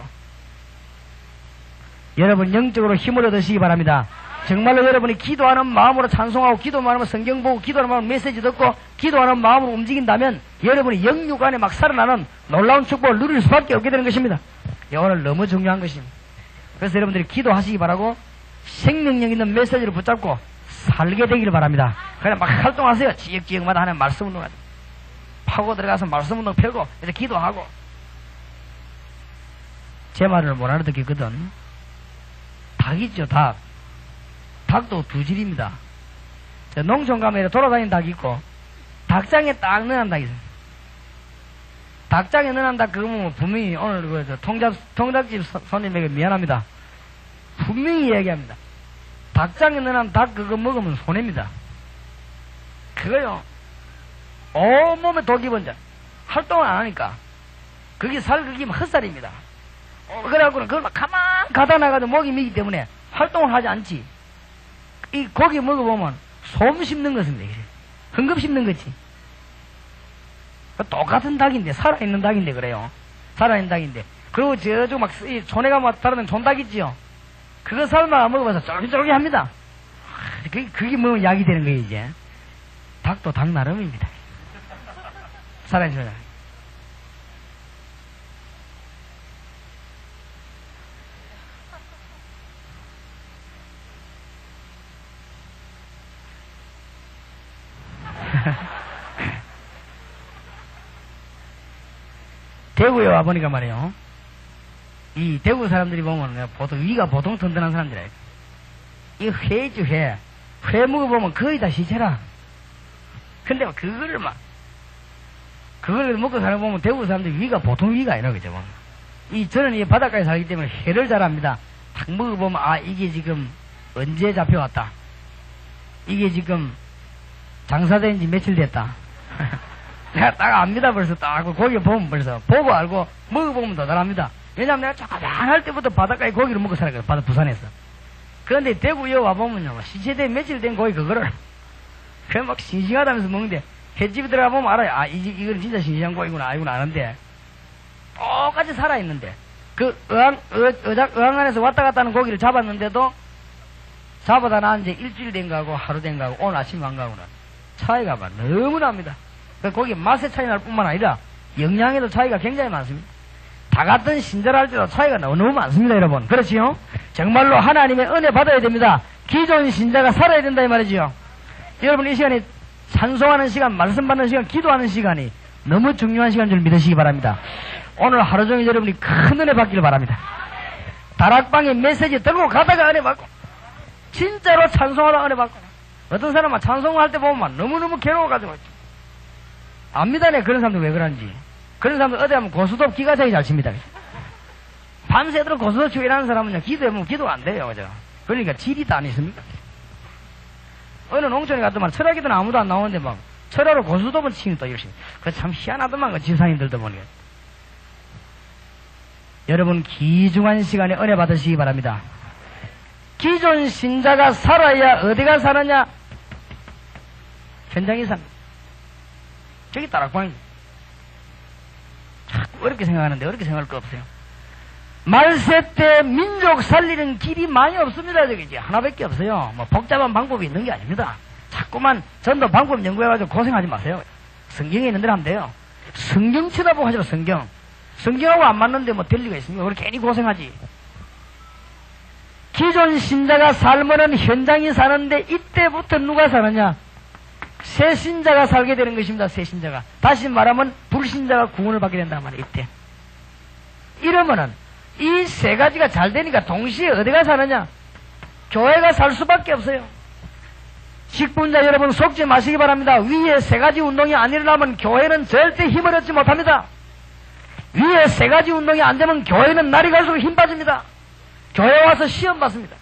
여러분 영적으로 힘을 얻으시기 바랍니다. 정말로 여러분이 기도하는 마음으로 찬송하고 기도하는 마음으로 성경 보고 기도하는 마음으로 메시지 듣고 기도하는 마음으로 움직인다면 여러분이 영육 안에 막 살아나는 놀라운 축복을 누릴 수밖에 없게 되는 것입니다. 오늘 너무 중요한 것입니다. 그래서 여러분들이 기도하시기 바라고 생명력 있는 메시지를 붙잡고 살게 되기를 바랍니다. 그냥 막 활동하세요. 지역마다 하는 말씀 운동 파고 들어가서 말씀 운동 펴고 이제 기도하고. 제 말을 못 알아듣겠거든. 닭 있죠, 닭. 닭도 두 질입니다. 농촌 가면 돌아다니는 닭이 있고 닭장에 딱 넣어놓은 닭이 있어요. 닭장에 넣어놓은 닭 그러면 분명히 오늘 그 통닭집 손님에게 미안합니다. 분명히 얘기합니다. 닭장에 넣어놓은 닭 그거 먹으면 손해입니다. 그거요 온몸에 독이 번져 활동을 안 하니까 그게 살 그게 헛살입니다. 그래갖고는 그걸 막 가만 가다 나가도 목이 미기 때문에 활동을 하지 않지. 이 고기 먹어보면 솜 씹는 것입니다. 흥금 씹는 거지. 똑같은 닭인데 살아있는 닭인데 그래요. 살아있는 닭인데 그리고 저쪽 막 촌에 가면 다른 촌닭 있지요. 그거 삶아 먹어봐서 쫄깃쫄깃합니다. 그게 먹으면 약이 되는 거예요. 이제 닭도 닭 나름입니다. 살아있는 닭. 대구에 와보니까 말이에요. 이 대구 사람들이 보면 보통 위가 보통 튼튼한 사람들이에요. 이 회죠, 회. 회 먹어보면 거의 다 시체라. 근데 그걸 먹고 사는 거 보면 대구 사람들이 위가 보통 위가 아니라 그죠. 저는 이 바닷가에 살기 때문에 회를 잘 압니다. 딱 먹어보면 이게 지금 언제 잡혀왔다. 이게 지금 장사된 지 며칠 됐다. 내가 딱 압니다. 벌써 딱 고기 보면 벌써 보고 알고 먹어보면 더 잘합니다. 왜냐면 내가 조그만할 때부터 바닷가에 고기를 먹고 살았거든. 부산에서. 그런데 대구에 와보면요 시체된 며칠 된 고기 그거를 그냥 막 싱싱하다면서 먹는데 횟집에 들어가 보면 알아요. 이건 진짜 싱싱한 고기구나. 이건 아는데 똑같이 살아있는데 그 의왕 안에서 왔다 갔다 하는 고기를 잡았는데도 잡아다 난 이제 일주일 된 거하고 하루 된 거하고 오늘 아침 한 거하고는 차이가 막 너무 납니다. 거기 맛의 차이 날 뿐만 아니라 영양에도 차이가 굉장히 많습니다. 다 같은 신자를 할 때도 차이가 너무 많습니다, 여러분. 그렇지요? 정말로 하나님의 은혜 받아야 됩니다. 기존 신자가 살아야 된다 이 말이지요. 여러분 이 시간에 찬송하는 시간, 말씀 받는 시간, 기도하는 시간이 너무 중요한 시간 줄 믿으시기 바랍니다. 오늘 하루 종일 여러분이 큰 은혜 받기를 바랍니다. 다락방에 메시지 들고 가다가 은혜 받고 진짜로 찬송하다 은혜 받고 어떤 사람은 찬송할 때 보면 너무너무 괴로워가지고 압니다. 네 그런 사람들 왜 그런지. 그런 사람들 어디 가면 고스톱 기가 차게 잘 칩니다. 밤새도록 고스톱 치고 일하는 사람은요 기도해보면 기도가 안 돼요. 그죠? 그러니까 질이 다 아니십니까? 어느 농촌에 갔더만 철학기도는 아무도 안 나오는데 막 철학으로 고스톱을 치는 또 열심히. 그거 참 희한하더만 그 집사님들도 보니까. 여러분 귀중한 시간에 은혜 받으시기 바랍니다. 기존 신자가 살아야 어디가 사느냐? 현장에 삽니다. 저기 다락방입니다. 자꾸 어렵게 생각하는데 어렵게 생각할 거 없어요. 말세 때 민족 살리는 길이 많이 없습니다. 저기 이제 하나밖에 없어요. 뭐 복잡한 방법이 있는 게 아닙니다. 자꾸만 전도 방법 연구해가지고 고생하지 마세요. 성경에 있는 대로 하면 돼요. 성경 쳐다보고 하죠. 성경하고 안 맞는데 뭐 될 리가 있습니까? 우리 괜히 고생하지. 기존 신자가 살면은 현장이 사는데 이때부터 누가 사느냐? 새 신자가 살게 되는 것입니다. 새 신자가. 다시 말하면 불신자가 구원을 받게 된단 말이에요. 이때. 이러면은 이 세 가지가 잘 되니까 동시에 어디가 사느냐? 교회가 살 수밖에 없어요. 직분자 여러분 속지 마시기 바랍니다. 위에 세 가지 운동이 안 일어나면 교회는 절대 힘을 얻지 못합니다. 위에 세 가지 운동이 안 되면 교회는 날이 갈수록 힘 빠집니다. 교회 와서 시험 받습니다.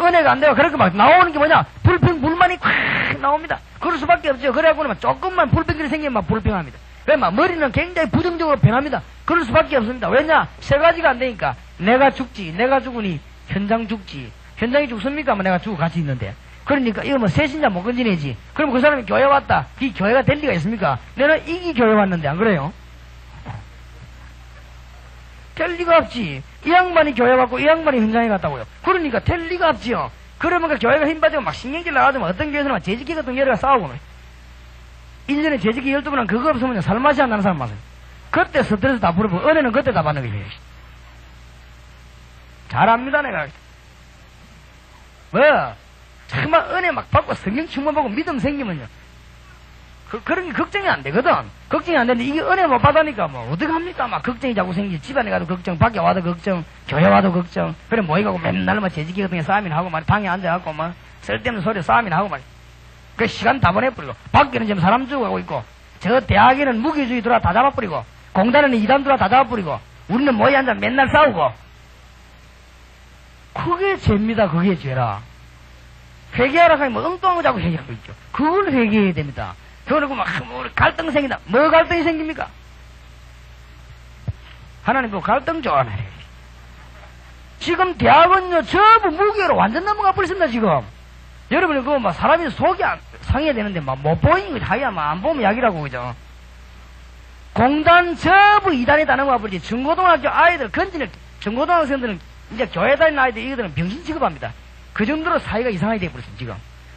은혜가 안 되고 그렇게 막 나오는 게 뭐냐? 불평불만이 콱 나옵니다. 그럴 수밖에 없죠. 그래갖고는 조금만 불평들이 생기면 막 불평합니다. 왜 막 머리는 굉장히 부정적으로 변합니다. 그럴 수밖에 없습니다. 왜냐? 세 가지가 안 되니까 내가 죽지, 내가 죽으니 현장 죽지. 현장이 죽습니까? 뭐 내가 죽고 같이 있는데. 그러니까 이거 뭐 새신자 못 건지내지. 그럼 그 사람이 교회 왔다. 이 교회가 될 리가 있습니까? 내가 이기 교회 왔는데 안 그래요? 될 리가 없지. 이 양반이 교회 왔고 이 양반이 현장에 갔다고요. 그러니까 될 리가 없지요. 그러면 그 교회가 힘 빠지고 막 신경질 나가지고 어떤 교회에서는 막 재직기 같은 여러가 싸우고 1년에 재직기 12번은 그거 없으면 살맛이 안 나는 사람 많아요. 그때 스트레스 다 풀어보고 은혜는 그때 다 받는 거예요. 잘합니다 내가. 뭐 정말 은혜 막 받고 성경 충만 받고 믿음 생기면요. 그런 게 걱정이 안 되거든. 걱정이 안 되는데 이게 은혜 못 받으니까 뭐 어떡합니까? 막 걱정이 자꾸 생기지. 집안에 가도 걱정, 밖에 와도 걱정, 교회 와도 걱정. 그래 모이가고 맨날 막 재직기 같은 게 싸움이나 하고 막 방에 앉아갖고 막 쓸데없는 소리 싸움이나 하고 막 그 시간 다 보내버리고 밖에는 지금 사람 죽어가고 있고 저 대학에는 무기주의 들어와 다 잡아버리고 공단에는 이단 들어와 다 잡아버리고 우리는 모이 앉아 맨날 싸우고 그게 죄입니다. 그게 죄라. 회개하라 하면 뭐 엉뚱한 거 자꾸 회개하고 있죠. 그걸 회개해야 됩니다. 그러고 막 갈등 생긴다. 뭐 갈등이 생깁니까? 하나님 그 갈등 좋아하네. 지금 대학은요 전부 무기로 완전 넘어가 버렸습니다. 지금 여러분이 그거 막 사람이 속이 상해야 되는데 막 못 보이는 거 자기야 막 안 보면 약이라고 그죠? 공단 전부 이단에 다 넘어가 버리지. 중고등학교 아이들 건지는 중고등학생들은 이제 교회 다니는 아이들 이거들은 병신 취급합니다. 그 정도로 사이가 이상하게 돼버렸어요. 지금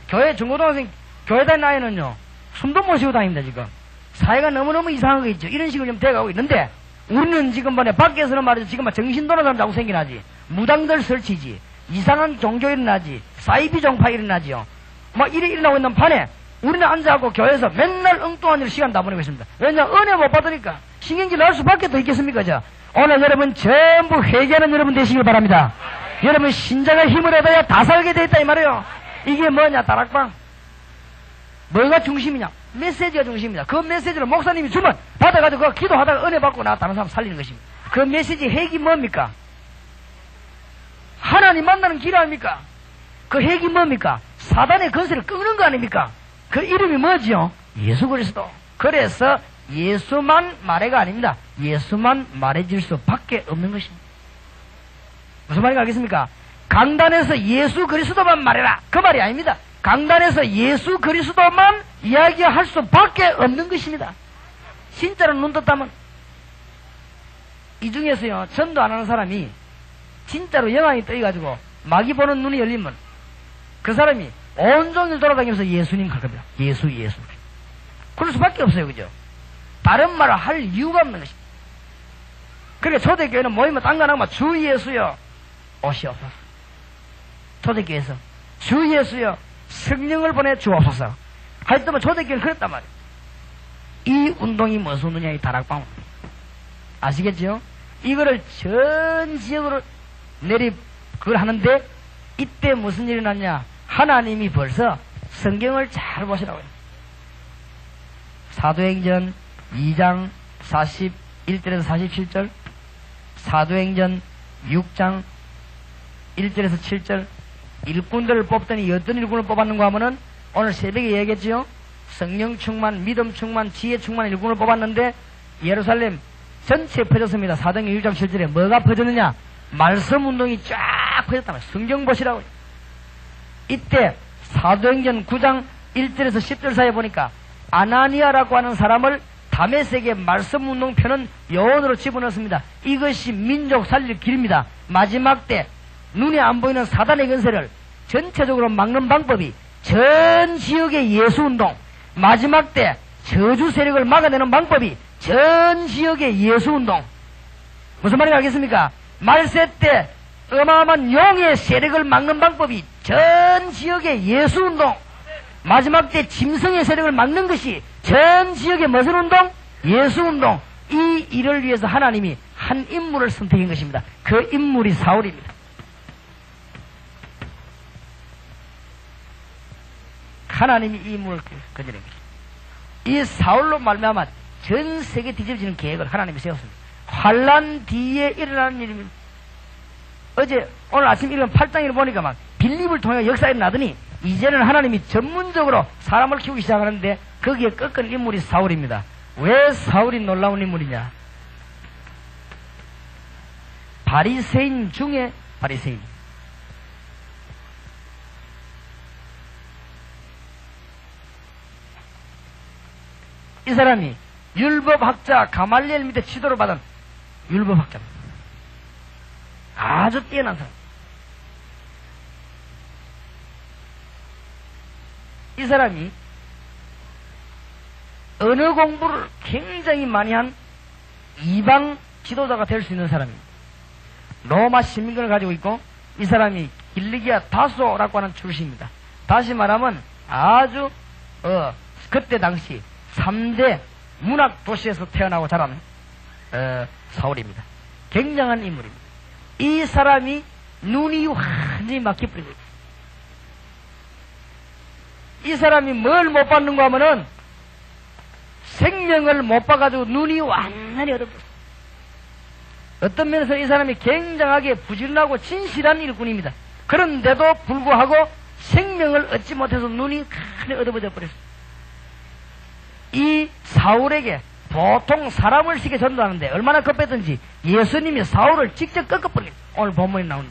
교회 중고등학생 교회 다니는 아이는요 숨도 못 쉬고 다닙니다. 지금 사회가 너무너무 이상한 거 있죠. 이런 식으로 좀 돼가고 있는데 우리는 지금 번에 밖에서는 말이죠. 지금 막 정신 돌아가는 사람 자꾸 생겨나지. 무당들 설치지. 이상한 종교 일어나지. 사이비 종파 일어나지요. 막 이래 일어나고 있는 판에 우리는 앉아갖고 교회에서 맨날 엉뚱한 일 시간 다 보내고 있습니다. 왜냐 은혜 못 받으니까 신경질 날 수밖에 더 있겠습니까? 오늘 여러분 전부 회개하는 여러분 되시길 바랍니다. 여러분 신자가 힘을 얻어야 다 살게 돼 있다 이 말이에요. 이게 뭐냐 다락방. 뭐가 중심이냐? 메시지가 중심이다. 그 메시지를 목사님이 주면 받아가지고 그거 기도하다가 은혜 받고 나 다른 사람 살리는 것입니다. 그 메시지 핵이 뭡니까? 하나님 만나는 길 아닙니까? 그 핵이 뭡니까? 사단의 건세를 끊는 거 아닙니까? 그 이름이 뭐지요? 예수 그리스도. 그래서 예수만 말해가 아닙니다. 예수만 말해질 수밖에 없는 것입니다. 무슨 말인지 알겠습니까? 강단에서 예수 그리스도만 말해라. 그 말이 아닙니다. 강단에서 예수 그리스도만 이야기할 수밖에 없는 것입니다. 진짜로 눈 떴다면 이 중에서요 전도 안 하는 사람이 진짜로 영광이 떠가지고 마귀 보는 눈이 열리면 그 사람이 온종일 돌아다니면서 예수님 할 겁니다. 예수. 그럴 수밖에 없어요. 그죠? 다른 말을 할 이유가 없는 것입니다. 그러니까 초대교회는 모이면 딴 거 안 하고 주 예수여 오시옵소서. 초대교회에서 주 예수여 성령을 보내 주옵소서. 할 때만 초대교회는 그랬단 말이에요. 이 운동이 무슨 운동이냐, 이 다락방. 아시겠죠? 이거를 전 지역으로 그걸 하는데, 이때 무슨 일이 났냐? 하나님이 벌써 성경을 잘 보시라고요. 사도행전 2장 41절에서 47절, 사도행전 6장 1절에서 7절, 일꾼들을 뽑더니 어떤 일꾼을 뽑았는가 하면은 오늘 새벽에 얘기했지요. 성령 충만, 믿음 충만, 지혜 충만 일꾼을 뽑았는데 예루살렘 전체에 퍼졌습니다. 사도행전 1장 7절에 뭐가 퍼졌느냐? 말씀 운동이 쫙 퍼졌단 말이에요. 성경 보시라고. 이때 사도행전 9장 1절에서 10절 사이에 보니까 아나니아라고 하는 사람을 다메섹의 말씀 운동 편은 요원으로 집어넣습니다. 이것이 민족 살릴 길입니다. 마지막 때 눈에 안 보이는 사단의 근세를 전체적으로 막는 방법이 전 지역의 예수 운동, 마지막 때 저주 세력을 막아내는 방법이 전 지역의 예수 운동. 무슨 말인지 알겠습니까? 말세 때 어마어마한 용의 세력을 막는 방법이 전 지역의 예수 운동, 마지막 때 짐승의 세력을 막는 것이 전 지역의 무슨 운동? 예수 운동. 이 일을 위해서 하나님이 한 인물을 선택한 것입니다. 그 인물이 사울입니다. 하나님이 이 인물을 건져낸 것입니다. 이 사울로 말미암아 전 세계 뒤집어지는 계획을 하나님이 세웠습니다. 환란 뒤에 일어나는 일입니다. 오늘 아침 읽은 8장을 보니까 막 빌립을 통해 역사가 일어나더니 이제는 하나님이 전문적으로 사람을 키우기 시작하는데 거기에 꺾은 인물이 사울입니다. 왜 사울이 놀라운 인물이냐? 바리새인 중에 바리새인. 이 사람이 율법학자 가말리엘 밑에 지도를 받은 율법학자입니다. 아주 뛰어난 사람. 이 사람이 언어 공부를 굉장히 많이 한 이방 지도자가 될 수 있는 사람입니다. 로마 시민권을 가지고 있고 이 사람이 길리기아 다소라고 하는 출신입니다. 다시 말하면 아주 그때 당시 3대 문학 도시에서 태어나고 자란 사울입니다. 굉장한 인물입니다. 이 사람이 눈이 완전히 막혀버리고 있습니다. 이 사람이 뭘 못 받는가 하면은 생명을 못 봐가지고 눈이 완전히 어둡습니다. 어떤 면에서 이 사람이 굉장하게 부지런하고 진실한 일꾼입니다. 그런데도 불구하고 생명을 얻지 못해서 눈이 크게 어두워져 버렸습니다. 이 사울에게 보통 사람을 시켜 전도하는데 얼마나 급했든지 예수님이 사울을 직접 꺾어버립니다. 오늘 본문에 나오는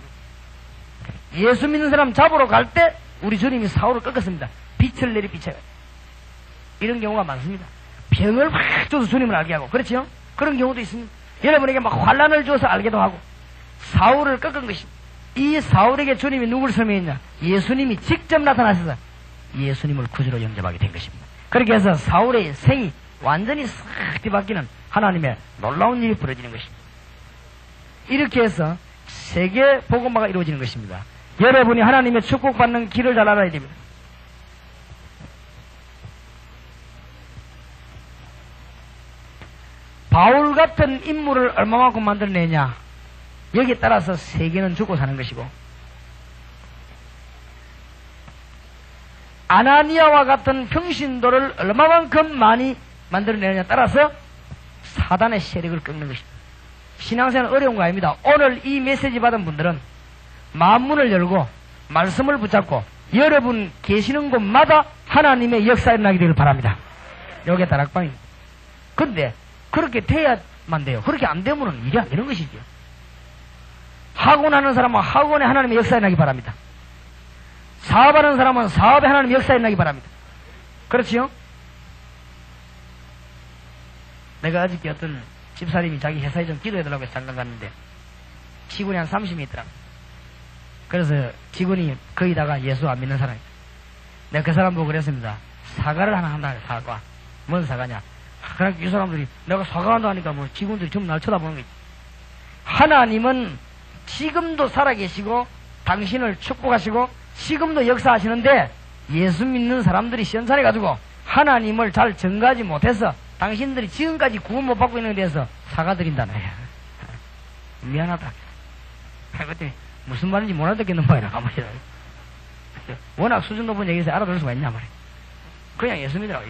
예수 믿는 사람 잡으러 갈 때 우리 주님이 사울을 꺾었습니다. 빛을 내리 비춰요. 이런 경우가 많습니다. 병을 확 줘서 주님을 알게 하고, 그렇죠? 그런 경우도 있습니다. 여러분에게 막 환란을 줘서 알게도 하고, 사울을 꺾은 것입니다. 이 사울에게 주님이 누구를 설명했냐? 예수님이 직접 나타나셔서 예수님을 구주로 영접하게 된 것입니다. 그렇게 해서 사울의 생이 완전히 싹 뒤바뀌는 하나님의 놀라운 일이 벌어지는 것입니다. 이렇게 해서 세계 복음화가 이루어지는 것입니다. 여러분이 하나님의 축복받는 길을 잘 알아야 됩니다. 바울 같은 인물을 얼마만큼 만들어내냐? 여기에 따라서 세계는 죽고 사는 것이고, 아나니아와 같은 평신도를 얼마만큼 많이 만들어내느냐에 따라서 사단의 세력을 꺾는 것입니다. 신앙생활은 어려운 거 아닙니다. 오늘 이 메시지 받은 분들은 마음문을 열고 말씀을 붙잡고 여러분 계시는 곳마다 하나님의 역사가 일어나게 되길 바랍니다. 여기에 다락방입니다. 근데 그렇게 돼야만 돼요. 그렇게 안 되면 일이 안 되는 것이죠. 학원하는 사람은 학원에 하나님의 역사가 일어나기 바랍니다. 사업하는 사람은 사업에 하나님의 역사가 일어나기 바랍니다. 그렇지요? 내가 어저께 어떤 집사님이 자기 회사에 좀 기도해달라고 해서 잠깐 갔는데 직원이 한 30명 있더라고. 그래서 직원이 거기다가 예수 안 믿는 사람이. 내가 그 사람 보고 그랬습니다. 사과를 하나 한다. 사과. 뭔 사과냐? 그러니까 이 사람들이 내가 사과한다 하니까 뭐 직원들이 전부 날 쳐다보는 거지. 하나님은 지금도 살아계시고 당신을 축복하시고 지금도 역사하시는데 예수 믿는 사람들이 시원찮아가지고 하나님을 잘 전가하지 못해서 당신들이 지금까지 구원 못 받고 있는 데 대해서 사과드린다네. 미안하다. 그때 무슨 말인지 못 알아듣겠는 모양이라 가만히. 워낙 수준 높은 얘기에서 알아들을 수가 있냐 말이야. 그냥 예수 믿으라고.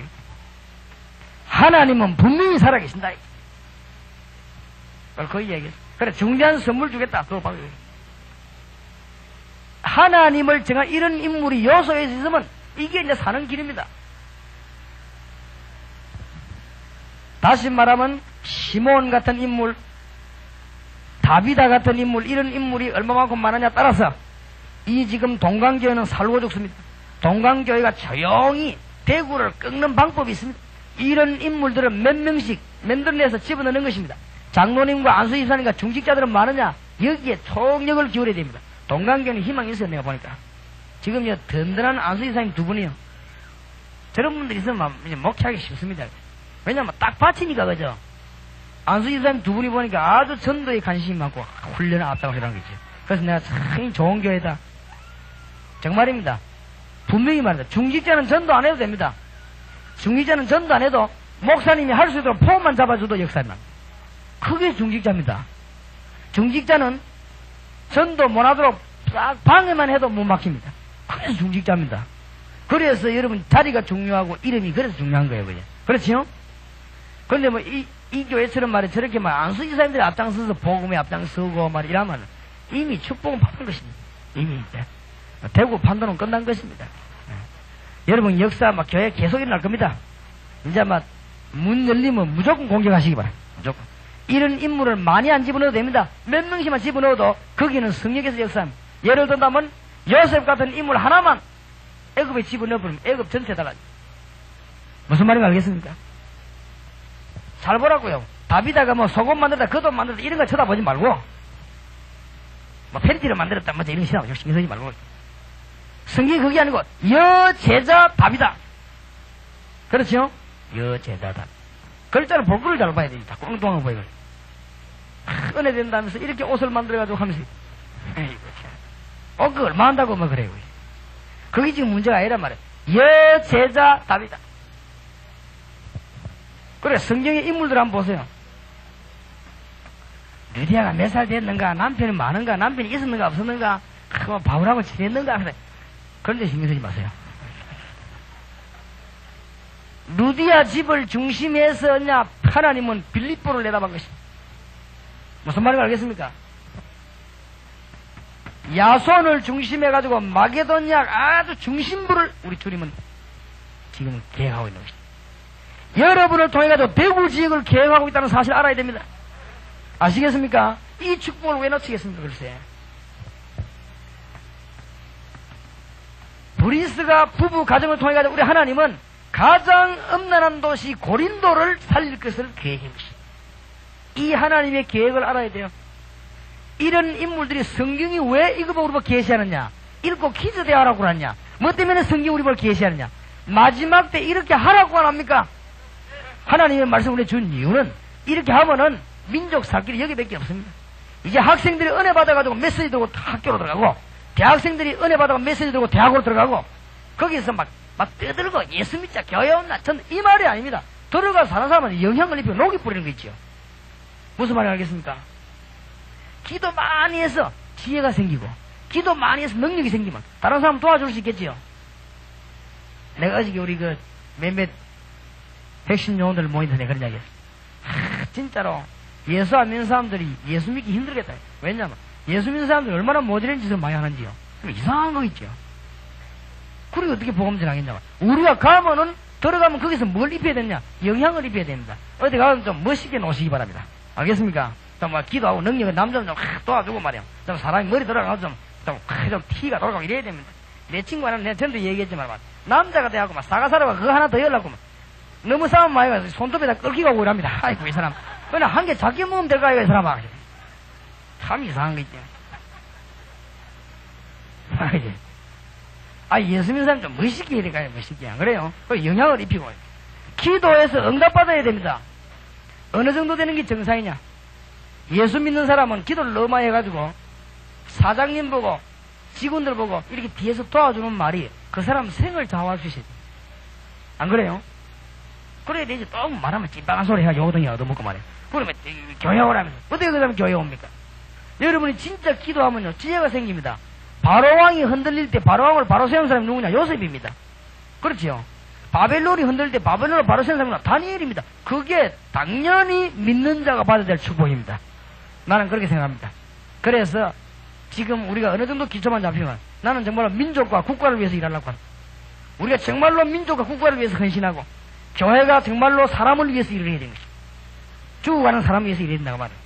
하나님은 분명히 살아계신다. 그걸 거의 얘기했어. 그래, 중대한 선물 주겠다. 그거 봐. 하나님을 정말 이런 인물이 요소에 있으면 이게 이제 사는 길입니다. 다시 말하면 시몬 같은 인물, 다비다 같은 인물, 이런 인물이 얼마만큼 많으냐 따라서 이 지금 동강교회는 살고 죽습니다. 동강교회가 조용히 대구를 꺾는 방법이 있습니다. 이런 인물들을 몇 명씩 만들어내서 집어넣는 것입니다. 장로님과 안수집사님과 중직자들은 많으냐? 여기에 총력을 기울여야 됩니다. 동강교회는 희망이 있어요. 내가 보니까 지금 든든한 안수집사님 두 분이요, 저런 분들이 있으면 이제 목회하기 쉽습니다. 왜냐면 딱 받치니까, 그죠? 안수집사님 두 분이 보니까 아주 전도에 관심이 많고 훈련을 앞장서라는 거죠. 그래서 내가 참 좋은 교회다. 정말입니다. 분명히 말합니다. 중직자는 전도 안 해도 됩니다. 중직자는 전도 안 해도 목사님이 할 수 있도록 포만 잡아줘도 역사입니다. 그게 중직자입니다. 중직자는 전도 못하도록 딱 방해만 해도 못 막힙니다. 그래서 중직자입니다. 그래서 여러분 자리가 중요하고 이름이 그래서 중요한 거예요. 그죠? 그렇지요? 그런데 뭐 이 교회처럼 말이 저렇게 막 안수지사님들이 앞장서서 복음에 앞장서고 말 이러면 이미 축복은 받은 것입니다. 이미 이제 대구 판도는 끝난 것입니다. 여러분 역사 막 교회 계속 일어날 겁니다. 이제 막 문 열리면 무조건 공격하시기 바랍니다. 무조건. 이런 인물을 많이 안 집어넣어도 됩니다. 몇 명씩만 집어넣어도 거기는 성령께서 역사합니다. 예를 들면 요셉 같은 인물 하나만 애굽에 집어넣어버리면 애굽 전체 달라져. 무슨 말인지 알겠습니까? 잘 보라고요. 다비다가 뭐 소금 만들었다, 겉옷 만들었다 이런 거 쳐다보지 말고, 뭐 팬티를 만들었다 뭐 이런 거 신경 쓰지 말고, 성경이 그게 아니고 여제자 다비다. 그렇죠? 여제자다. 글자를 볼거를 잘 봐야 됩니다. 꽁뚱한 보이걸. 은혜 된다면서 이렇게 옷을 만들어가지고 하면서 그 얼마 한다고 뭐 그래요. 그게 지금 문제가 아니란 말이에요. 여제자 다비다. 그래, 성경의 인물들 한번 보세요. 루디아가 몇 살 됐는가, 남편이 많은가, 남편이 있었는가 없었는가, 그거 바울하고 지냈는가, 그래. 그런 데 신경 쓰지 마세요. 루디아 집을 중심에서 하나님은 빌립보를 내다본 것입니다. 무슨 말인지 알겠습니까? 야손을 중심해가지고 마게도냐 아주 중심부를 우리 주님은 지금 계획하고 있는 것입니다. 여러분을 통해가지고 대구 지역을 계획하고 있다는 사실 알아야 됩니다. 아시겠습니까? 이 축복을 왜 놓치겠습니까? 글쎄. 브리스가 부부 가정을 통해가지고 우리 하나님은 가장 엄난한 도시 고린도를 살릴 것을 계획한 것입니다. 이 하나님의 계획을 알아야 돼요. 이런 인물들이 성경이 왜 이거 우리 보고 계시하느냐? 읽고 퀴즈 대하라고 하느냐? 뭐 때문에 성경이 우리 보고 계시하느냐? 마지막 때 이렇게 하라고 안 합니까? 하나님의 말씀을 준 이유는 이렇게 하면은 민족 살 길이 여기밖에 없습니다. 이제 학생들이 은혜 받아가지고 메시지 들고 학교로 들어가고, 대학생들이 은혜 받아가지고 메시지 들고 대학으로 들어가고, 거기서 막 떠들고 예수 믿자 교회 온나, 전 이 말이 아닙니다. 들어가 사는 사람은 영향을 입히고 녹이 뿌리는 거 있죠. 무슨 말인지 알겠습니까? 기도 많이 해서 지혜가 생기고, 기도 많이 해서 능력이 생기면 다른 사람 도와줄 수 있겠지요. 내가 어저께 우리 몇몇 핵심 요원들 모이면서 내가 그런 이야기 했어. 진짜로 예수 안 믿는 사람들이 예수 믿기 힘들겠다. 왜냐면 예수 믿는 사람들이 얼마나 모질한 짓을 많이 하는지요. 이상한 거 있죠. 그리고 어떻게 복음 전하겠냐. 우리가 가면은 들어가면 거기서 뭘 입혀야 되냐? 영향을 입혀야 됩니다. 어디 가면 좀 멋있게 노시기 바랍니다. 알겠습니까? 좀 기도하고 능력을 남자는 좀 도와주고 말이야. 좀 사람이 머리 돌아가고 좀 티가 돌아가고 이래야 됩니다. 내 친구는 내가 전도 얘기했지만 남자가 돼갖고 막 사가사라가 그거 하나 더 열라고 너무 싸움 많이 가서 손톱에다 끌기가 오고 이랍니다. 아이고 이 사람 그냥 한 개 작게 먹으면 될까 이거 이 사람아. 참 이상한 거 있죠. 예수 믿는 사람 좀 멋있게 해야 될까요? 멋있게. 안 그래요? 그 영향을 입히고 기도해서 응답받아야 됩니다. 어느 정도 되는 게 정상이냐? 예수 믿는 사람은 기도를 너무 많이 해가지고 사장님 보고 직원들 보고 이렇게 뒤에서 도와주는 말이 그 사람 생을 좌우할 수 있어요. 안 그래요? 그래야 되지. 또 말하면 찐빵한 소리 해가지고 오등이 얻어먹고 말이야. 그러면 교회 오라면서 어떻게 그 사람 교회 옵니까? 여러분이 진짜 기도하면요 지혜가 생깁니다. 바로왕이 흔들릴 때 바로왕을 바로 세운 사람이 누구냐? 요셉입니다. 그렇지요. 바벨론이 흔들릴 때 바벨론을 바로 세운 사람은 다니엘입니다. 그게 당연히 믿는 자가 받아야 될 축복입니다. 나는 그렇게 생각합니다. 그래서 지금 우리가 어느 정도 기초만 잡히면 나는 정말로 민족과 국가를 위해서 일하려고 합니다. 우리가 정말로 민족과 국가를 위해서 헌신하고 교회가 정말로 사람을 위해서 일을 해야 되는 것입니다. 죽어가는 사람에 의해서 이래야 된다고 말이에요.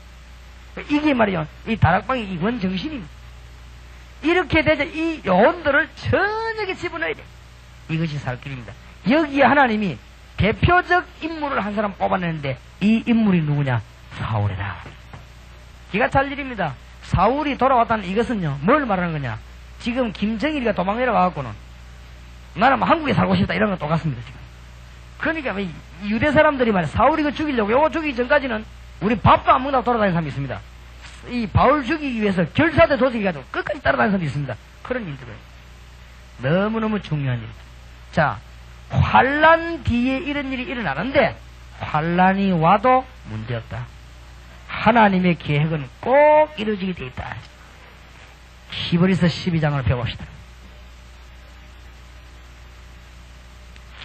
이게 말이요, 이 다락방의 이원 정신입니다. 이렇게 되자 이 요원들을 저녁에 집어넣어야 돼. 이것이 살 길입니다. 여기에 하나님이 대표적 인물을 한 사람 뽑아내는데 이 인물이 누구냐? 사울이다. 기가 찰 일입니다. 사울이 돌아왔다는 이것은요, 뭘 말하는 거냐? 지금 김정일이가 도망 내려가갖고는 나는 뭐 한국에 살고 싶다 이런 거 똑같습니다, 지금. 그러니까 유대 사람들이 말이야, 사울이 그 죽이려고, 요거 죽이기 전까지는 우리 밥도 안 먹는다고 돌아다니는 사람이 있습니다. 이 바울 죽이기 위해서 결사대 조직해가지고 끝까지 따라다니는 사람이 있습니다. 그런 일들을. 너무너무 중요한 일. 자, 환란 뒤에 이런 일이 일어나는데 환란이 와도 문제없다. 하나님의 계획은 꼭 이루어지게 돼 있다. 히브리서 12장을 배워봅시다.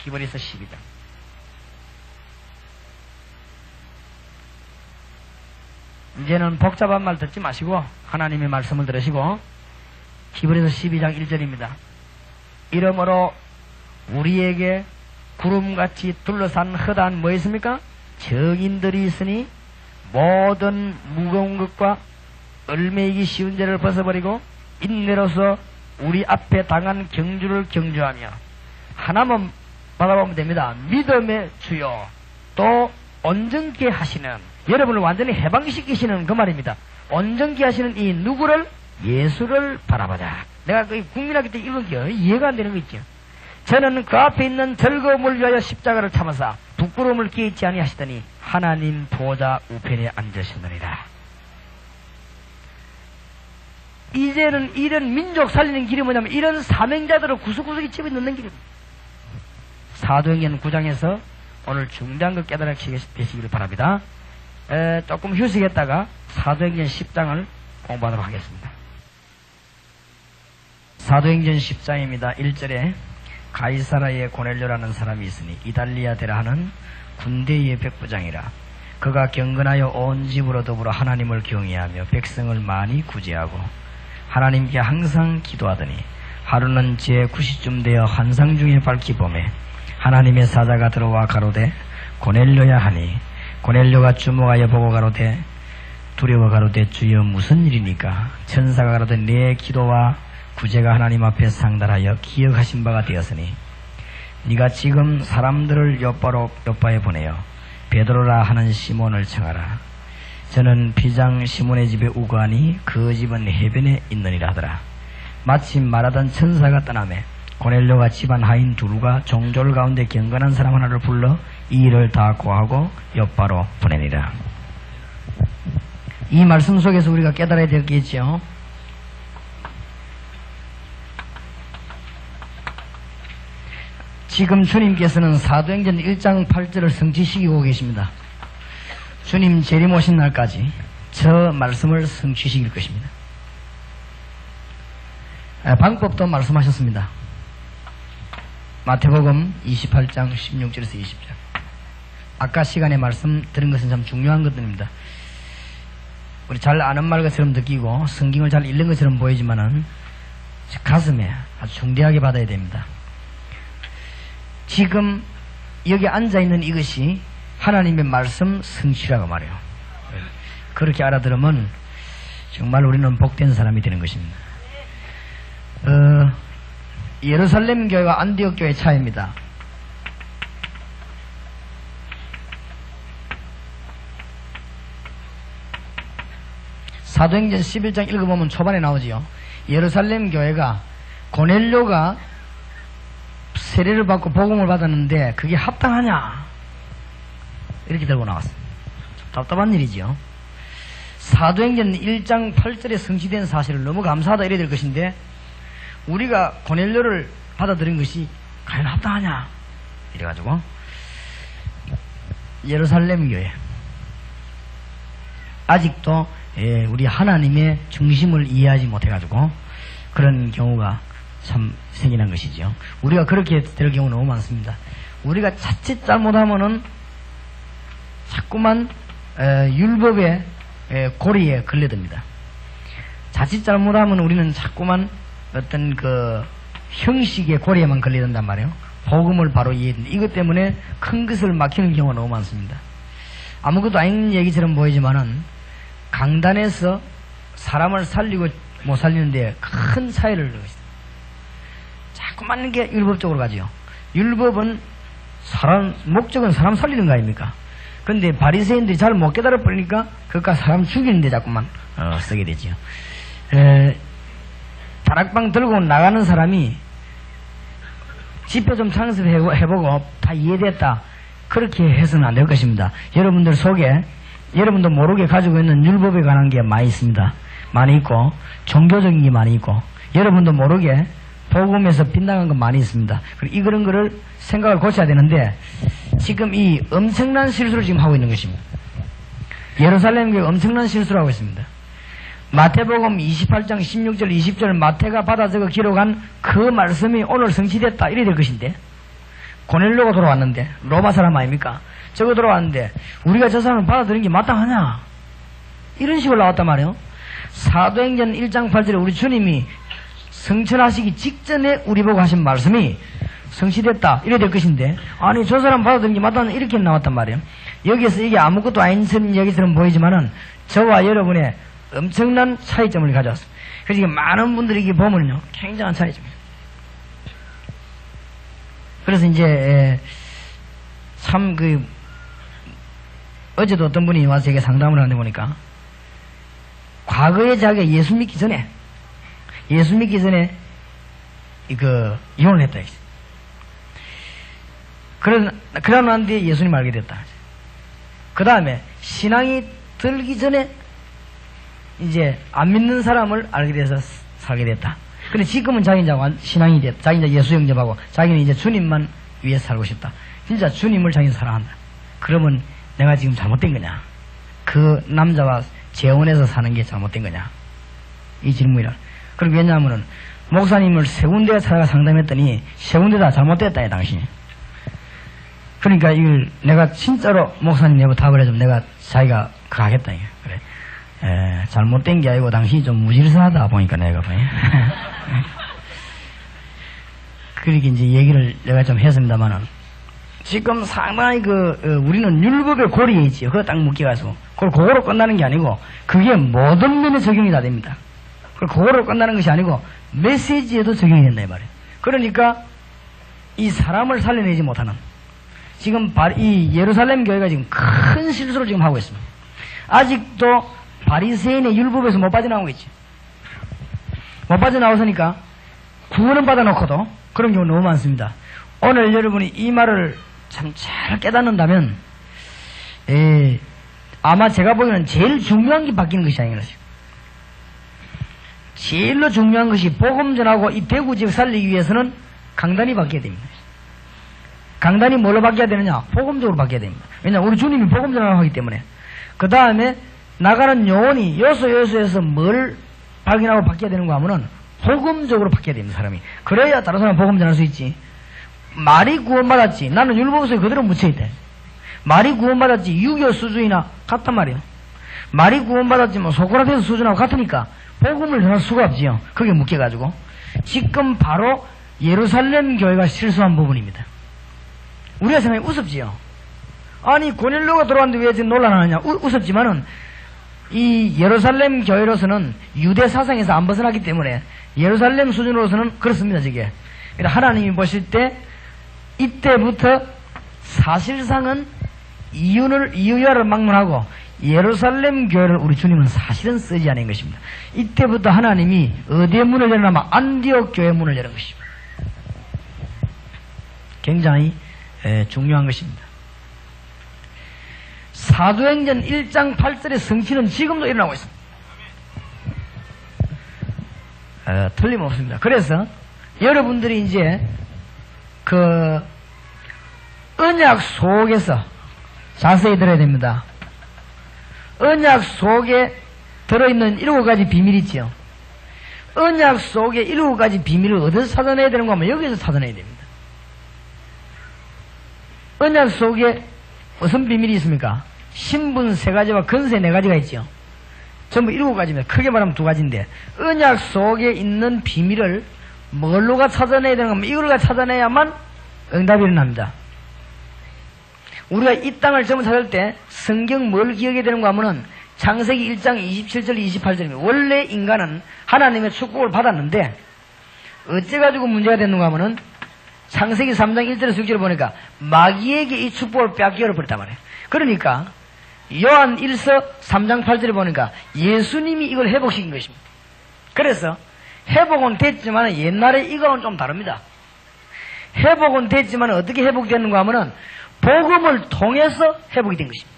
히브리서 12장. 이제는 복잡한 말 듣지 마시고 하나님의 말씀을 들으시고 히브리서 12장 1절입니다. 이러므로 우리에게 구름같이 둘러싼 허다한 뭐 있습니까? 정인들이 있으니 모든 무거운 것과 얼매이기 쉬운 죄를 벗어버리고 인내로서 우리 앞에 당한 경주를 경주하며 하나만 받아보면 됩니다. 믿음의 주요 또 온전케 하시는, 여러분을 완전히 해방시키시는 그 말입니다. 온전케 하시는 이 누구를? 예수를 바라보자. 내가 그 국민학교 때 읽은 게 이해가 안 되는 거 있죠. 저는 그 앞에 있는 즐거움을 위하여 십자가를 참으사 부끄러움을 끼치 아니하시더니 하나님 보좌 우편에 앉으셨느니라. 이제는 이런 민족 살리는 길이 뭐냐면 이런 사명자들을 구석구석에 집어넣는 길입니다. 사도행전 9장에서 오늘 중대한 걸 깨달으시게 되시기를 바랍니다. 조금 휴식했다가 사도행전 10장을 공부하도록 하겠습니다. 사도행전 10장입니다. 1절에 가이사라에 고넬료라는 사람이 있으니 이달리아 데라 하는 군대의 백부장이라. 그가 경건하여 온 집으로 더불어 하나님을 경외하며 백성을 많이 구제하고 하나님께 항상 기도하더니 하루는 제9시쯤 되어 환상 중에 밝히 보매 하나님의 사자가 들어와 가로되 고넬료야 하니 고넬료가 주목하여 보고 가로되 두려워 가로되 주여 무슨 일이니까? 천사가 가로되 내 기도와 구제가 하나님 앞에 상달하여 기억하신 바가 되었으니 네가 지금 사람들을 요빠에 보내어 베드로라 하는 시몬을 청하라. 저는 비장 시몬의 집에 우거하니 그 집은 해변에 있느니라 하더라. 마침 말하던 천사가 떠나매 고넬료가 집안 하인 둘과 종졸 가운데 경건한 사람 하나를 불러 이 일을 다 고하고 요빠로 보내니라. 이 말씀 속에서 우리가 깨달아야 될 게 있죠. 지금 주님께서는 사도행전 1장 8절을 성취시키고 계십니다. 주님 재림 오신 날까지 저 말씀을 성취시킬 것입니다. 방법도 말씀하셨습니다. 마태복음 28장 16절에서 20절. 아까 시간에 말씀 들은 것은 참 중요한 것들입니다. 우리 잘 아는 말 것처럼 느끼고 성경을 잘 읽는 것처럼 보이지만은 가슴에 아주 중대하게 받아야 됩니다. 지금 여기 앉아있는 이것이 하나님의 말씀 성취라고 말해요. 그렇게 알아들으면 정말 우리는 복된 사람이 되는 것입니다. 예루살렘 교회와 안디옥 교회의 차이입니다. 사도행전 11장 읽어보면 초반에 나오지요. 예루살렘 교회가 고넬료가 세례를 받고 복음을 받았는데 그게 합당하냐 이렇게 들고 나왔어요. 답답한 일이지요. 사도행전 1장 8절에 성취된 사실을 너무 감사하다 이래야 될 것인데 우리가 고넬료를 받아들인 것이 과연 합당하냐 이래가지고 예루살렘 교회 아직도 우리 하나님의 중심을 이해하지 못해가지고 그런 경우가 참 생기는 것이죠. 우리가 그렇게 될 경우 너무 많습니다. 우리가 자칫 잘못하면은 자꾸만 율법의 고리에 걸려듭니다. 자칫 잘못하면 우리는 자꾸만 어떤 그 형식의 고리에만 걸려든단 말이에요. 복음을 바로 이해해야 된다. 이것 때문에 큰 것을 막히는 경우가 너무 많습니다. 아무것도 아닌 얘기처럼 보이지만은 강단에서 사람을 살리고 못 살리는데 큰 차이를 두고 있어요. 자꾸만 이게 율법적으로 가지요. 율법은 목적은 사람 살리는 거 아닙니까? 근데 바리새인들이 잘 못 깨달아 버리니까 그까 사람 죽이는데 자꾸만 쓰게 되지요. 다락방 들고 나가는 사람이 집회 좀 창습해보고 다 이해됐다. 그렇게 해서는 안 될 것입니다. 여러분들 속에 여러분도 모르게 가지고 있는 율법에 관한 게 많이 있습니다. 많이 있고 종교적인 게 많이 있고 여러분도 모르게 복음에서 빗나간 거 많이 있습니다. 그런 거를 생각을 고쳐야 되는데 지금 이 엄청난 실수를 지금 하고 있는 것입니다. 예루살렘 교회가 엄청난 실수를 하고 있습니다. 마태복음 28장 16절 20절 마태가 받아 적어 기록한 그 말씀이 오늘 성취됐다 이래 될 것인데 고넬료가 돌아왔는데 로마 사람 아닙니까? 저거 돌아왔는데 우리가 저 사람을 받아들인 게 마땅하냐? 이런 식으로 나왔단 말이에요. 사도행전 1장 8절에 우리 주님이 성천하시기 직전에 우리 보고 하신 말씀이 성취됐다 이래 될 것인데 아니 저 사람 받아들인 게 마땅하냐 이렇게 나왔단 말이에요. 여기에서 이게 아무것도 아닌 얘기처럼 보이지만은 저와 여러분의 엄청난 차이점을 가져왔습니다. 그래서 이게 많은 분들이 이게 보면요 굉장한 차이점입니다. 그래서 이제 참 어제도 어떤 분이 와서 제게 상담을 하는데 보니까 과거에 자기가 예수 믿기 전에 이혼을 했다. 그러고 난 뒤에 예수님 알게 됐다. 그 다음에 신앙이 들기 전에 이제 안 믿는 사람을 알게 돼서 살게 됐다. 근데 지금은 자기는 신앙이 됐다. 자기는 예수 영접하고 자기는 이제 주님만 위해 살고 싶다. 진짜 주님을 자기는 사랑한다. 그러면 내가 지금 잘못된 거냐? 그 남자와 재혼해서 사는 게 잘못된 거냐? 이 질문이라. 그리고 왜냐하면은 목사님을 세 군데 찾아가 상담했더니 세 군데 다 잘못됐다, 당신이. 그러니까 이걸 내가 진짜로 목사님 내부 답을 해주면 내가 자기가 하겠다. 그래. 잘못된 게 아니고 당신이 좀 무질서하다 보니까 내가 보니. 그렇게 이제 얘기를 내가 좀 했습니다만은 지금 상당히 우리는 율법의 고리에 있지요. 그거 딱 묶여가지고. 그거로 끝나는 게 아니고 그게 모든 면에 적용이 다 됩니다. 그거로 끝나는 것이 아니고 메시지에도 적용이 된다 이 말이에요. 그러니까 이 사람을 살려내지 못하는 지금 이 예루살렘 교회가 지금 큰 실수를 지금 하고 있습니다. 아직도 바리새인의 율법에서 못 빠져나오고 있지. 못 빠져나왔으니까 구원은 받아놓고도 그런 경우 너무 많습니다. 오늘 여러분이 이 말을 참 잘 깨닫는다면 아마 제가 보기에는 제일 중요한 게 바뀌는 것이 아닌가 싶어요. 제일로 중요한 것이 복음 전하고 이 대구 지역 살리기 위해서는 강단이 바뀌어야 됩니다. 강단이 뭘로 바뀌어야 되느냐? 복음적으로 바뀌어야 됩니다. 왜냐하면 우리 주님이 복음 전하라고 하기 때문에. 그 다음에 나가는 요원이 요소에서 뭘 발견하고 바뀌어야 되는가 하면은 복음적으로 바뀌어야 됩니다, 사람이. 그래야 다른 사람 복음 전할 수 있지. 말이 구원받았지. 나는 율법서에 그대로 묻혀있대. 말이 구원받았지. 유교 수준이나 같단 말이에요. 말이 구원받았지 뭐 소크라테스 수준하고 같으니까 복음을 전할 수가 없지요. 그게 묶여가지고. 지금 바로 예루살렘 교회가 실수한 부분입니다. 우리가 생각해 우습지요. 아니 고넬료가 들어왔는데 왜 지금 논란하느냐. 우습지만은 이 예루살렘 교회로서는 유대 사상에서 안 벗어났기 때문에 예루살렘 수준으로서는 그렇습니다. 저게. 하나님이 보실 때 이때부터 사실상은 이유야를 막론하고 예루살렘 교회를 우리 주님은 사실은 쓰지 않은 것입니다. 이때부터 하나님이 어디에 문을 열냐면 안디옥 교회 문을 여는 것입니다. 굉장히 중요한 것입니다. 사도행전 1장 8절의 성취는 지금도 일어나고 있습니다. 틀림없습니다. 그래서 여러분들이 이제 언약 속에서 자세히 들어야 됩니다. 언약 속에 들어있는 7가지 비밀이 있죠. 언약 속에 7가지 비밀을 어디서 찾아내야 되는가 하면 여기서 찾아내야 됩니다. 언약 속에 무슨 비밀이 있습니까? 신분 3가지와 건세 4가지가 있죠. 전부 7가지입니다. 크게 말하면 2가지인데 언약 속에 있는 비밀을 뭘로가 찾아내야 되는가 하면 이걸가 찾아내야만 응답이 일어납니다. 우리가 이 땅을 전부 찾을 때 성경 뭘 기억해야 되는가 하면은 창세기 1장 27절 28절입니다. 원래 인간은 하나님의 축복을 받았는데 어째가지고 문제가 됐는가 하면은 창세기 3장 1절에서 6절을 보니까 마귀에게 이 축복을 빼앗겨 버렸단 말이에요. 그러니까 요한 1서 3장 8절에 보니까 예수님이 이걸 회복시킨 것입니다. 그래서 회복은 됐지만 옛날에 이거는 좀 다릅니다. 회복은 됐지만 어떻게 회복됐는가 하면은 복음을 통해서 회복이 된 것입니다.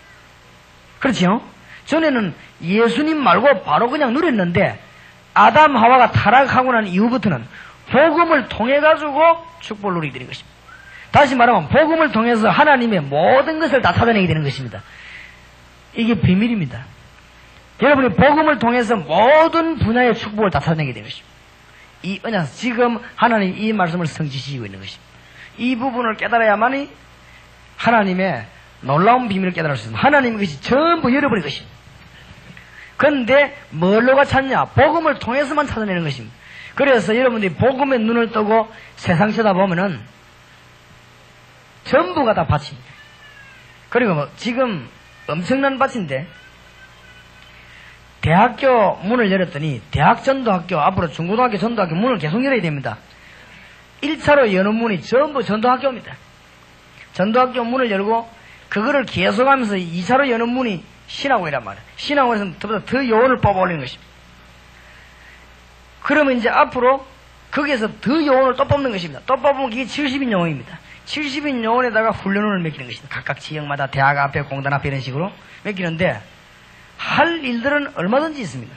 그렇죠? 전에는 예수님 말고 바로 그냥 누렸는데 아담 하와가 타락하고 난 이후부터는 복음을 통해 가지고 축복을 누리게 되는 것입니다. 다시 말하면 복음을 통해서 하나님의 모든 것을 다 찾아내게 되는 것입니다. 이게 비밀입니다. 여러분이 복음을 통해서 모든 분야의 축복을 다 찾아내게 되는 것입니다. 이 언약, 지금 하나님 이 말씀을 성취시키고 있는 것입니다. 이 부분을 깨달아야만이 하나님의 놀라운 비밀을 깨달을 수 있습니다. 하나님의 것이 전부 열어버린 것입니다. 그런데 뭘로가 찾냐? 복음을 통해서만 찾아내는 것입니다. 그래서 여러분들이 복음의 눈을 뜨고 세상 쳐다보면은 전부가 다 밭입니다. 그리고 뭐 지금 엄청난 밭인데 대학교 문을 열었더니 대학 전도학교, 앞으로 중고등학교 전도학교 문을 계속 열어야 됩니다. 1차로 여는 문이 전부 전도학교입니다. 전도학교 문을 열고 그거를 계속하면서 2차로 여는 문이 신학원이란 말이에요. 신학원에서는 더 요원을 뽑아 올리는 것입니다. 그러면 이제 앞으로 거기에서 더 요원을 또 뽑는 것입니다. 또 뽑으면 이게 70인 요원입니다. 70인 요원에다가 훈련을 맡기는 것입니다. 각각 지역마다 대학 앞에, 공단 앞에 이런 식으로 맡기는데 할 일들은 얼마든지 있습니다.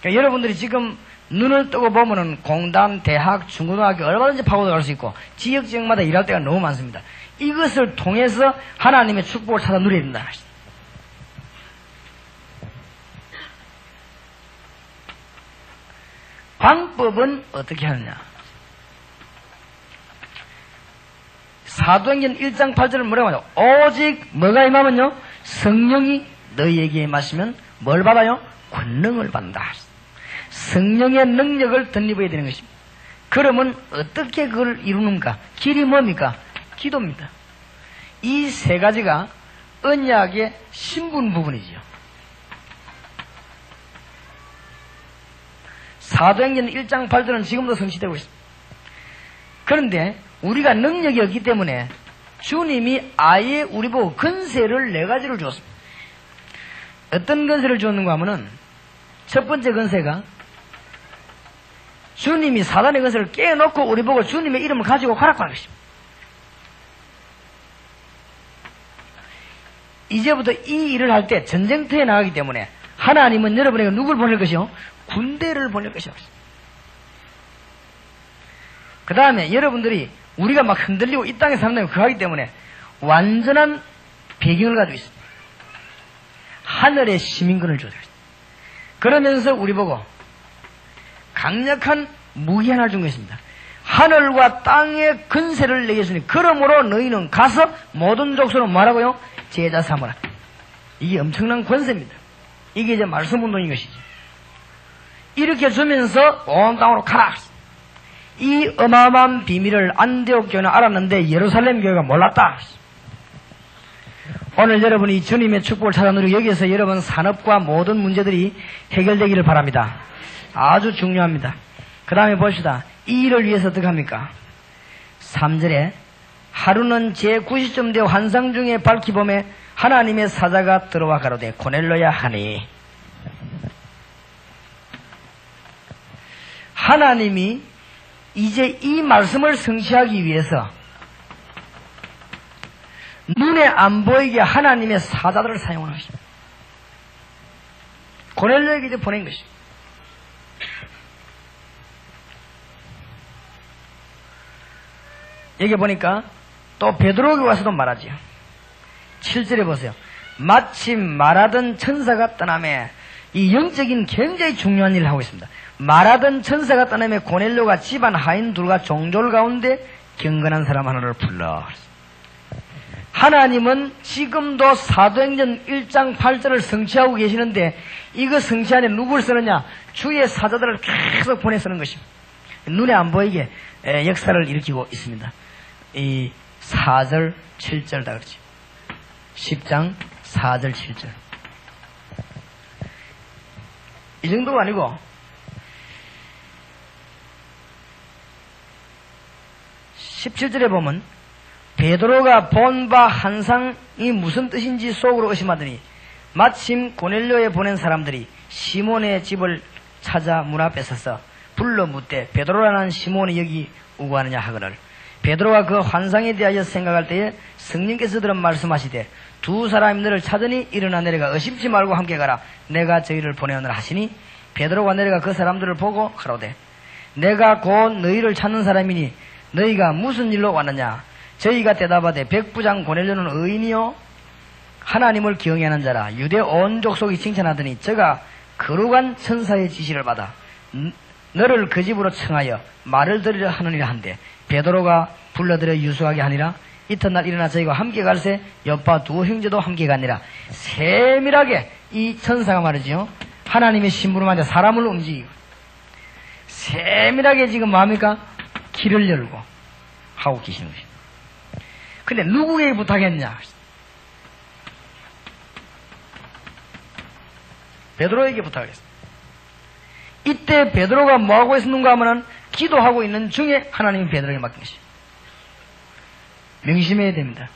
그러니까 여러분들이 지금 눈을 뜨고 보면은 공단, 대학, 중고등학교 얼마든지 파고들어갈 수 있고 지역마다 일할 때가 너무 많습니다. 이것을 통해서 하나님의 축복을 찾아 누려야 된다. 방법은 어떻게 하느냐? 사도행전 1장 8절을 뭐라고 하죠? 오직 뭐가 임하면요? 성령이 너희에게 임하시면 뭘 받아요? 권능을 받는다. 성령의 능력을 덧입어야 되는 것입니다. 그러면 어떻게 그걸 이루는가? 길이 뭡니까? 기도입니다. 이 세 가지가 언약의 신분 부분이죠. 사도행전 1장 8절은 지금도 성취되고 있습니다. 그런데 우리가 능력이 없기 때문에 주님이 아예 우리 보고 건세를 네 가지를 주었습니다. 어떤 건세를 주었는가 하면은 첫 번째 건세가 주님이 사단의 건세를 깨놓고 우리 보고 주님의 이름을 가지고 가라고 하는 것입니다. 이제부터 이 일을 할 때 전쟁터에 나가기 때문에 하나님은 여러분에게 누굴 보낼 것이요? 군대를 보낼 것이요. 그 다음에 여러분들이 우리가 막 흔들리고 이 땅에 사는 그 하기 때문에 완전한 배경을 가지고 있습니다. 하늘의 시민권을 줘야 됩니다. 그러면서 우리 보고 강력한 무기 하나를 준 것입니다. 하늘과 땅의 근세를 내게 주니 그러므로 너희는 가서 모든 족속으로 뭐라고요? 제자 삼으라. 이게 엄청난 권세입니다. 이게 이제 말씀 운동인 것이죠. 이렇게 주면서 온 땅으로 가라. 이 어마어마한 비밀을 안디옥 교회는 알았는데 예루살렘 교회가 몰랐다. 오늘 여러분이 주님의 축복을 찾아 누리고 여기에서 여러분 산업과 모든 문제들이 해결되기를 바랍니다. 아주 중요합니다. 그 다음에 봅시다. 이 일을 위해서 어떻게 합니까? 3절에 하루는 제90점 되어 환상 중에 밝히 보매 하나님의 사자가 들어와 가로되 고넬로야 하니. 하나님이 이제 이 말씀을 성취하기 위해서 눈에 안 보이게 하나님의 사자들을 사용하는 것입니다. 고넬로에게 이제 보낸 것입니다. 여기 보니까 또 베드로에게 와서도 말하지요. 7절에 보세요. 마침 말하던 천사가 떠나매, 이 영적인 굉장히 중요한 일을 하고 있습니다. 말하던 천사가 떠나매 고넬료가 집안 하인 둘과 종졸 가운데 경건한 사람 하나를 불러. 하나님은 지금도 사도행전 1장 8절을 성취하고 계시는데 이거 성취하는 데 누굴 쓰느냐? 주의 사자들을 계속 보내 쓰는 것입니다. 눈에 안 보이게 역사를 일으키고 있습니다. 이 4절, 7절 다 그렇죠. 10장 4절 7절. 이 정도가 아니고 17절에 보면 베드로가 본 바 환상이 무슨 뜻인지 속으로 의심하더니 마침 고넬료에 보낸 사람들이 시몬의 집을 찾아 문 앞에 서서 불러 묻되 베드로라는 시몬이 여기 오고 하느냐 하거늘 베드로가 그 환상에 대하여 생각할 때에 성령께서 들은 말씀하시되 두 사람이 너를 찾으니 일어나 내려가 의심치 말고 함께 가라 내가 저희를 보내오느라 하시니 베드로가 내려가 그 사람들을 보고 가로되 내가 곧 너희를 찾는 사람이니 너희가 무슨 일로 왔느냐 저희가 대답하되 백부장 고넬료는 의인이요 하나님을 경외하는 자라 유대 온 족속이 칭찬하더니 저가 거룩한 천사의 지시를 받아 너를 그 집으로 청하여 말을 들으려 하느니라 한데 베드로가 불러들여 유수하게 하니라 이튿날 일어나 저희가 함께 갈새 여파 두 형제도 함께 가니라. 세밀하게 이 천사가 말이죠 하나님의 심부름 앉아 사람을 움직이고 세밀하게 지금 뭐합니까? 길을 열고 하고 계시는 것입니다. 근데 누구에게 부탁했냐? 베드로에게 부탁했습니다. 이때 베드로가 뭐하고 있었는가 하면 기도하고 있는 중에 하나님이 베드로에게 맡긴 것입니다. 명심해야 됩니다.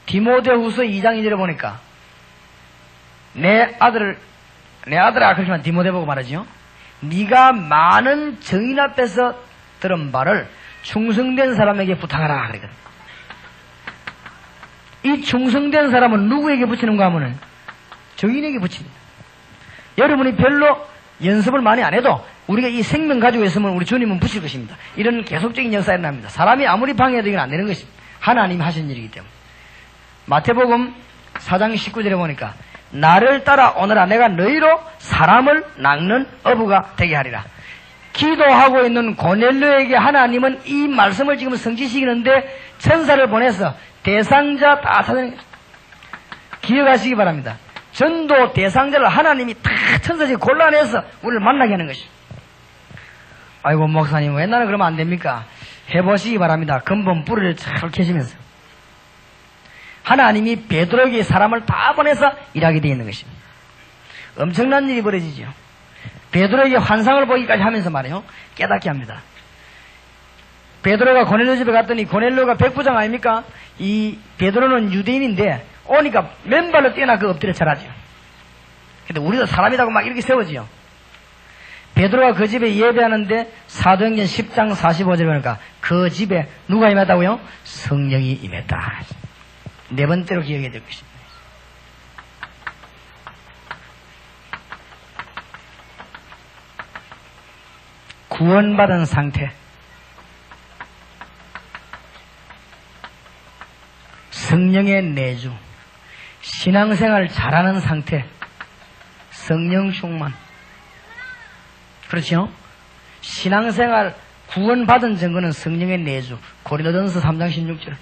디모데후서 2장 2절에 보니까 내 아들아 그렇지만 디모데 보고 말하지요. 네가 많은 정인 앞에서 들은 바를 충성된 사람에게 부탁하라 그러거든. 이 충성된 사람은 누구에게 붙이는가 하면은 정인에게 붙입니다. 여러분이 별로 연습을 많이 안 해도 우리가 이 생명 가지고 있으면 우리 주님은 붙일 것입니다. 이런 계속적인 역사가 일어납니다. 사람이 아무리 방해해도 이건 안 되는 것입니다. 하나님이 하신 일이기 때문에. 마태복음 4장 19절에 보니까 나를 따라 오너라 내가 너희로 사람을 낚는 어부가 되게 하리라. 기도하고 있는 고넬료에게 하나님은 이 말씀을 지금 성취시키는데 천사를 보내서 대상자 다 찾아내는 것입니다. 기억하시기 바랍니다. 전도 대상자를 하나님이 다 천사들이 골라내서 우리를 만나게 하는 것입니다. 아이고 목사님 왜 나는 그러면 안 됩니까? 해보시기 바랍니다. 근본 뿌리를 잘 캐시면서 하나님이 베드로에게 사람을 다 보내서 일하게 되어 있는 것입니다. 엄청난 일이 벌어지죠. 베드로에게 환상을 보기까지 하면서 말이에요. 깨닫게 합니다. 베드로가 고넬료 집에 갔더니 고넬료가 백부장 아닙니까? 이 베드로는 유대인인데 오니까 맨발로 뛰어나 그 엎드려 절하죠. 근데 우리도 사람이라고 막 이렇게 세워지요. 베드로가 그 집에 예배하는데 사도행전 10장 45절에 보니까 그 집에 누가 임했다고요? 성령이 임했다. 네 번째로 기억해야 될 것입니다. 구원받은 상태, 성령의 내주, 신앙생활 잘하는 상태, 성령 충만. 그렇죠? 신앙생활 구원받은 증거는 성령의 내주. 고린도전서 3장 16절.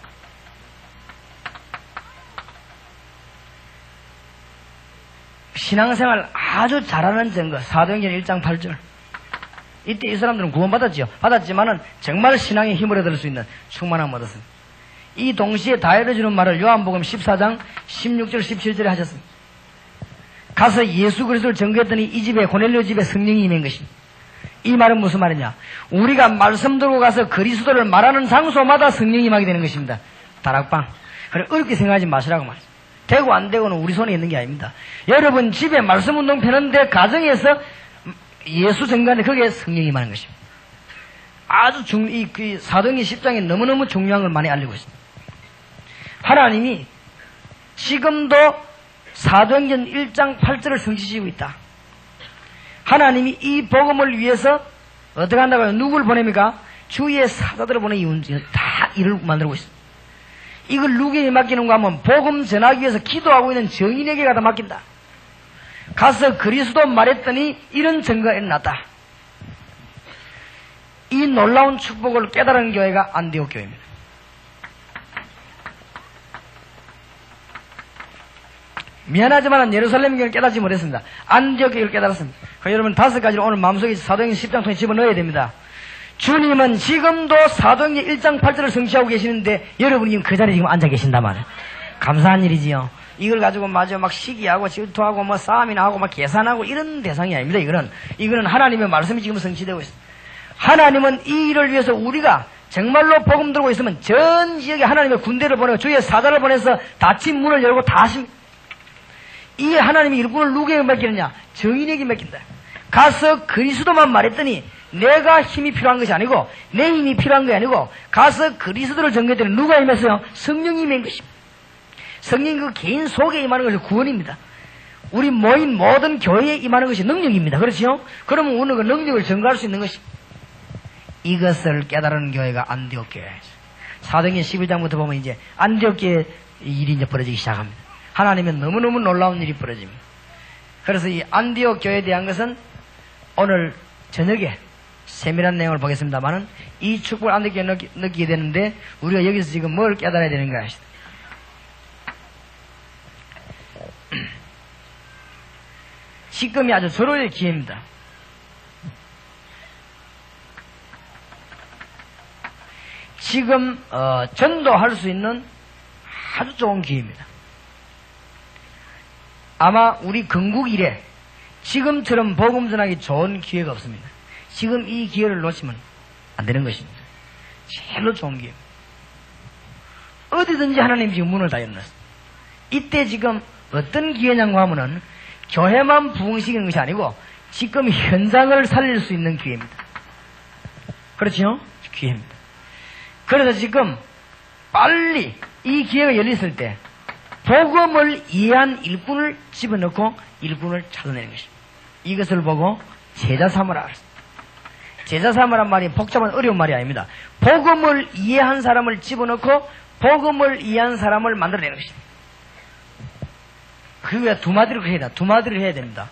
신앙생활 아주 잘하는 증거 사도행전 1장 8절. 이때 이 사람들은 구원받았지요. 받았지만은 정말 신앙의 힘을 얻을 수 있는 충만함을 얻었습니다. 이 동시에 다 이루어지는 말을 요한복음 14장 16절 17절에 하셨습니다. 가서 예수 그리스도를 증거했더니 이 집에 고넬료 집에 성령이 임한 것입니다. 이 말은 무슨 말이냐? 우리가 말씀 들고 가서 그리스도를 말하는 장소마다 성령이 임하게 되는 것입니다. 다락방. 그래 어렵게 생각하지 마시라고 말이죠. 되고 안 되고는 우리 손에 있는 게 아닙니다. 여러분 집에 말씀 운동 펴는데 가정에서 예수 증거하는데 거기에 성령이 임하는 것입니다. 아주 사도행전 10장에 너무너무 중요한 걸 많이 알리고 있습니다. 하나님이 지금도 사도행전 1장 8절을 성취시키고 있다. 하나님이 이 복음을 위해서 어떻게 한다고요? 누구를 보냅니까? 주의 사자들을 보내 다 일을 만들고 있습니다. 이걸 누구에게 맡기는가 하면 복음 전하기 위해서 기도하고 있는 정인에게 갖다 맡긴다. 가서 그리스도 말했더니 이런 증거가 일어났다. 이 놀라운 축복을 깨달은 교회가 안디옥 교회입니다. 미안하지만 예루살렘 교회를 깨닫지 못했습니다. 안디옥 교회를 깨달았습니다. 여러분 5가지를 오늘 마음속에 사도행전 10장 통해 집어넣어야 됩니다. 주님은 지금도 사도행전 1장 8절을 성취하고 계시는데 여러분이 지금 그 자리에 지금 앉아 계신단 말이에요. 감사한 일이지요. 이걸 가지고 마저 막 시기하고 질투하고 뭐 싸움이나 하고 막 계산하고 이런 대상이 아닙니다. 이거는 하나님의 말씀이 지금 성취되고 있어요. 하나님은 이 일을 위해서 우리가 정말로 복음 들고 있으면 전 지역에 하나님의 군대를 보내고 주의 사자를 보내서 닫힌 문을 열고 다 하십니다. 이 하나님의 일꾼을 누구에게 맡기느냐? 정인에게 맡긴다. 가서 그리스도만 말했더니 내가 힘이 필요한 것이 아니고 내 힘이 필요한 것이 아니고 가서 그리스도를 전개했더니 누가 임했어요? 성령이 임한 것입니다. 성령이 그 개인 속에 임하는 것이 구원입니다. 우리 모인 모든 교회에 임하는 것이 능력입니다. 그렇죠? 그러면 우리는 그 능력을 전가할 수 있는 것입니다. 이것을 깨달은 교회가 안디옥 교회. 사도행전 11장부터 보면 이제 안디옥 교회 일이 이제 벌어지기 시작합니다. 하나님은 너무너무 놀라운 일이 벌어집니다. 그래서 이 안디옥 교회에 대한 것은 오늘 저녁에 세밀한 내용을 보겠습니다만은 이 축복을 안디옥 교회에 느끼게 되는데 우리가 여기서 지금 뭘 깨달아야 되는가 하시다. 지금이 아주 절호의 기회입니다. 지금 전도할 수 있는 아주 좋은 기회입니다. 아마 우리 건국 이래 지금처럼 복음 전하기 좋은 기회가 없습니다. 지금 이 기회를 놓치면 안 되는 것입니다. 제일로 좋은 기회입니다. 어디든지 하나님 지금 문을 다 열어놨습니다. 이때 지금 어떤 기회냐고 하면은 교회만 부흥시키는 것이 아니고 지금 현장을 살릴 수 있는 기회입니다. 그렇죠? 기회입니다. 그래서 지금 빨리 이 기회가 열렸을 때 복음을 이해한 일꾼을 집어넣고 일꾼을 찾아내는 것입니다. 이것을 보고 제자 삼으라 그랬습니다. 제자 삼으란 말이 복잡한 어려운 말이 아닙니다. 복음을 이해한 사람을 집어넣고 복음을 이해한 사람을 만들어내는 것입니다. 그 외에 두 마디를 해야 돼. 두 마디를 해야 됩니다.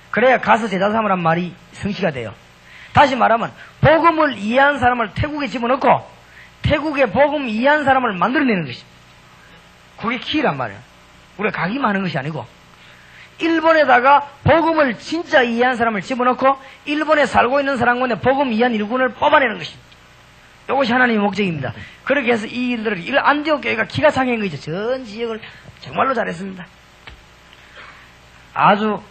그래야 가서 제자 삼으란 말이 성취가 돼요. 다시 말하면 복음을 이해한 사람을 태국에 집어넣고 태국에 복음 이해한 사람을 만들어내는 것입니다. 그게 키란 말이에요. 우리가 가기만 하는 것이 아니고 일본에다가 복음을 진짜 이해한 사람을 집어넣고 일본에 살고 있는 사람 가운데 복음 이해한 일꾼을 뽑아내는 것입니다. 이것이 하나님의 목적입니다. 그렇게 해서 이 일들을 안디옥 교회가 기가 차게 한 거죠. 전 지역을 정말로 잘했습니다. 아주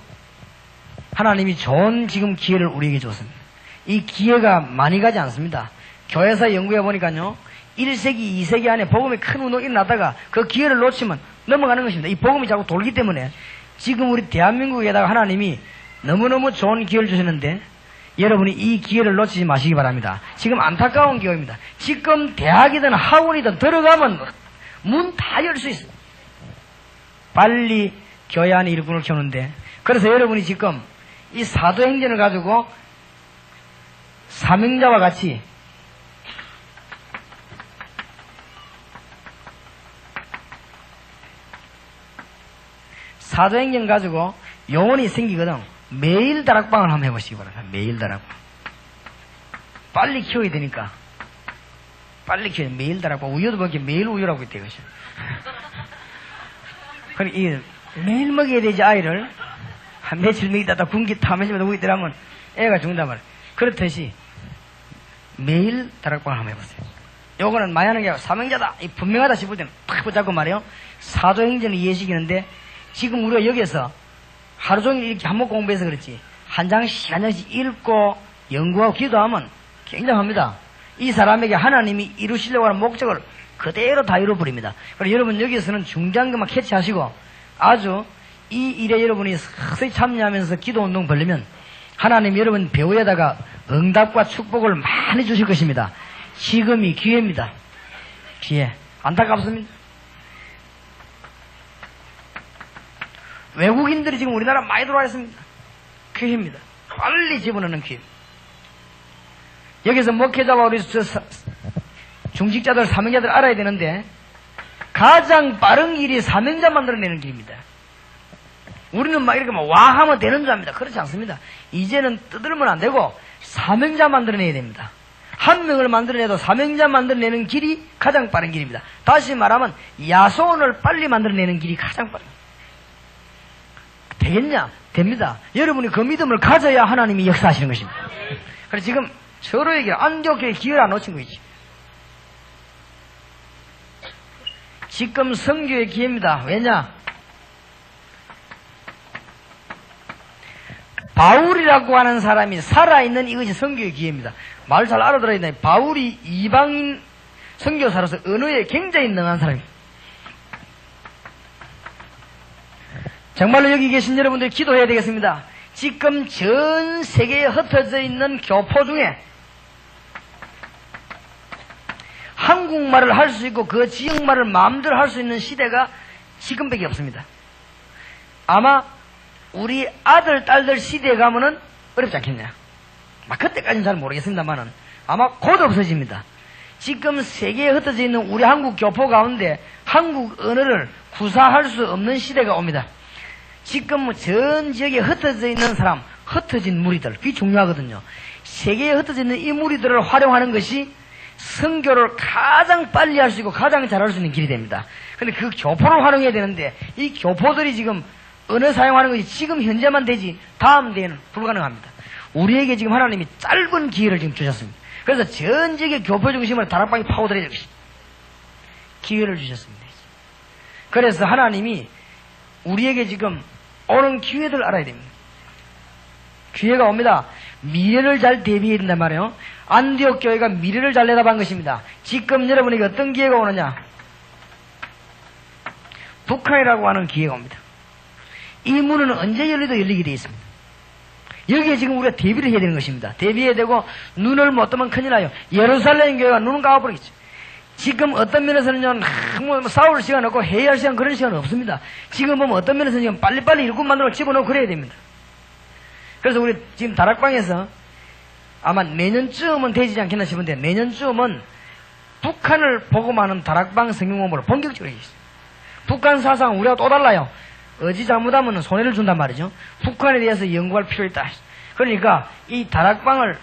하나님이 좋은 지금 기회를 우리에게 줬습니다. 이 기회가 많이 가지 않습니다. 교회사 연구해 보니까요 1세기 2세기 안에 복음이 큰 운동이 일어났다가 그 기회를 놓치면 넘어가는 것입니다. 이 복음이 자꾸 돌기 때문에 지금 우리 대한민국에다가 하나님이 너무너무 좋은 기회를 주셨는데 여러분이 이 기회를 놓치지 마시기 바랍니다. 지금 안타까운 기회입니다. 지금 대학이든 학원이든 들어가면 문 다 열 수 있어요. 빨리 교회 안에 일꾼을 키우는데 그래서 여러분이 지금 이 사도행전을 가지고 사명자와 같이 사도행전 가지고 영혼이 생기거든 매일 다락방을 한번 해보시기 바랍니다. 매일 다락방. 빨리 키워야 되니까. 빨리 키워야 돼. 매일 다락방. 우유도 먹게 매일 우유라고 있대, 이것이. 그럼 매일 먹여야 되지, 아이를. 한 며칠 먹이다가 군기 타면서 우유 들어가면 애가 죽는단 말이야. 그렇듯이 매일 다락방을 한번 해보세요. 요거는 많이 하는 게 사명자다. 분명하다 싶을 때는 탁 붙잡고 말이요. 사도행전을 이해시키는데 지금 우리가 여기에서 하루 종일 이렇게 한번 공부해서 그렇지 한 장씩 한 장씩 읽고 연구하고 기도하면 굉장합니다. 이 사람에게 하나님이 이루시려고 하는 목적을 그대로 다 이루어버립니다. 그래서 여러분 여기에서는 중장기만 캐치하시고 아주 이 일에 여러분이 서서히 참여하면서 기도운동 벌리면 하나님 여러분 배우에다가 응답과 축복을 많이 주실 것입니다. 지금이 기회입니다. 기회. 안타깝습니다. 외국인들이 지금 우리나라 많이 들어와 있습니다. 기회입니다. 빨리 집어넣는 기회. 여기서 목회자와 우리 중직자들, 사명자들 알아야 되는데 가장 빠른 길이 사명자 만들어내는 길입니다. 우리는 막 이렇게 와 하면 되는 줄 압니다. 그렇지 않습니다. 이제는 떠들면 안 되고 사명자 만들어내야 됩니다. 한 명을 만들어내도 사명자 만들어내는 길이 가장 빠른 길입니다. 다시 말하면 야손을 빨리 만들어내는 길이 가장 빠른 길입니다. 되겠냐? 됩니다. 여러분이 그 믿음을 가져야 하나님이 역사하시는 것입니다. 그래서 지금 서로에게 안디옥 교회 기회를 안 놓친 거지. 지금 선교의 기회입니다. 왜냐? 바울이라고 하는 사람이 살아있는 이것이 선교의 기회입니다. 말 잘 알아들어야 되나? 바울이 이방인 선교사로서 언어에 굉장히 능한 사람입니다. 정말로 여기 계신 여러분들 기도해야 되겠습니다. 지금 전 세계에 흩어져 있는 교포 중에 한국말을 할 수 있고 그 지역말을 마음대로 할 수 있는 시대가 지금밖에 없습니다. 아마 우리 아들, 딸들 시대에 가면은 어렵지 않겠냐. 그때까지는 잘 모르겠습니다만은 아마 곧 없어집니다. 지금 세계에 흩어져 있는 우리 한국 교포 가운데 한국 언어를 구사할 수 없는 시대가 옵니다. 지금 전 지역에 흩어져 있는 사람, 흩어진 무리들, 그게 중요하거든요. 세계에 흩어져 있는 이 무리들을 활용하는 것이 선교를 가장 빨리 할 수 있고 가장 잘할 수 있는 길이 됩니다. 근데 그 교포를 활용해야 되는데 이 교포들이 지금 언어 사용하는 것이 지금 현재만 되지 다음 대에는 불가능합니다. 우리에게 지금 하나님이 짧은 기회를 지금 주셨습니다. 그래서 전 지역의 교포 중심으로 다락방이 파고들어야 되겠습니다. 기회를 주셨습니다. 그래서 하나님이 우리에게 지금 오는 기회들 알아야 됩니다. 기회가 옵니다. 미래를 잘 대비해야 된단 말이에요. 안디옥 교회가 미래를 잘 내다본 것입니다. 지금 여러분에게 어떤 기회가 오느냐? 북한이라고 하는 기회가 옵니다. 이 문은 언제 열리도 열리게 되어 있습니다. 여기에 지금 우리가 대비를 해야 되는 것입니다. 대비해야 되고 눈을 못 뜨면 큰일 나요. 예루살렘 교회가 눈은 감아버리겠죠. 지금 어떤 면에서는요, 싸울 시간 없고 회의할 시간 그런 시간 없습니다. 지금 보면 어떤 면에서는 지금 빨리빨리 일꾼 만들어 집어넣고 그래야 됩니다. 그래서 우리 지금 다락방에서 아마 내년쯤은 되지 않겠나 싶은데 내년쯤은 북한을 보고만 다락방 성경 공부를 본격적으로 하겠습니다. 북한 사상은 우리가 또 달라요. 어지 잘못하면 손해를 준단 말이죠. 북한에 대해서 연구할 필요 있다. 그러니까 이 다락방을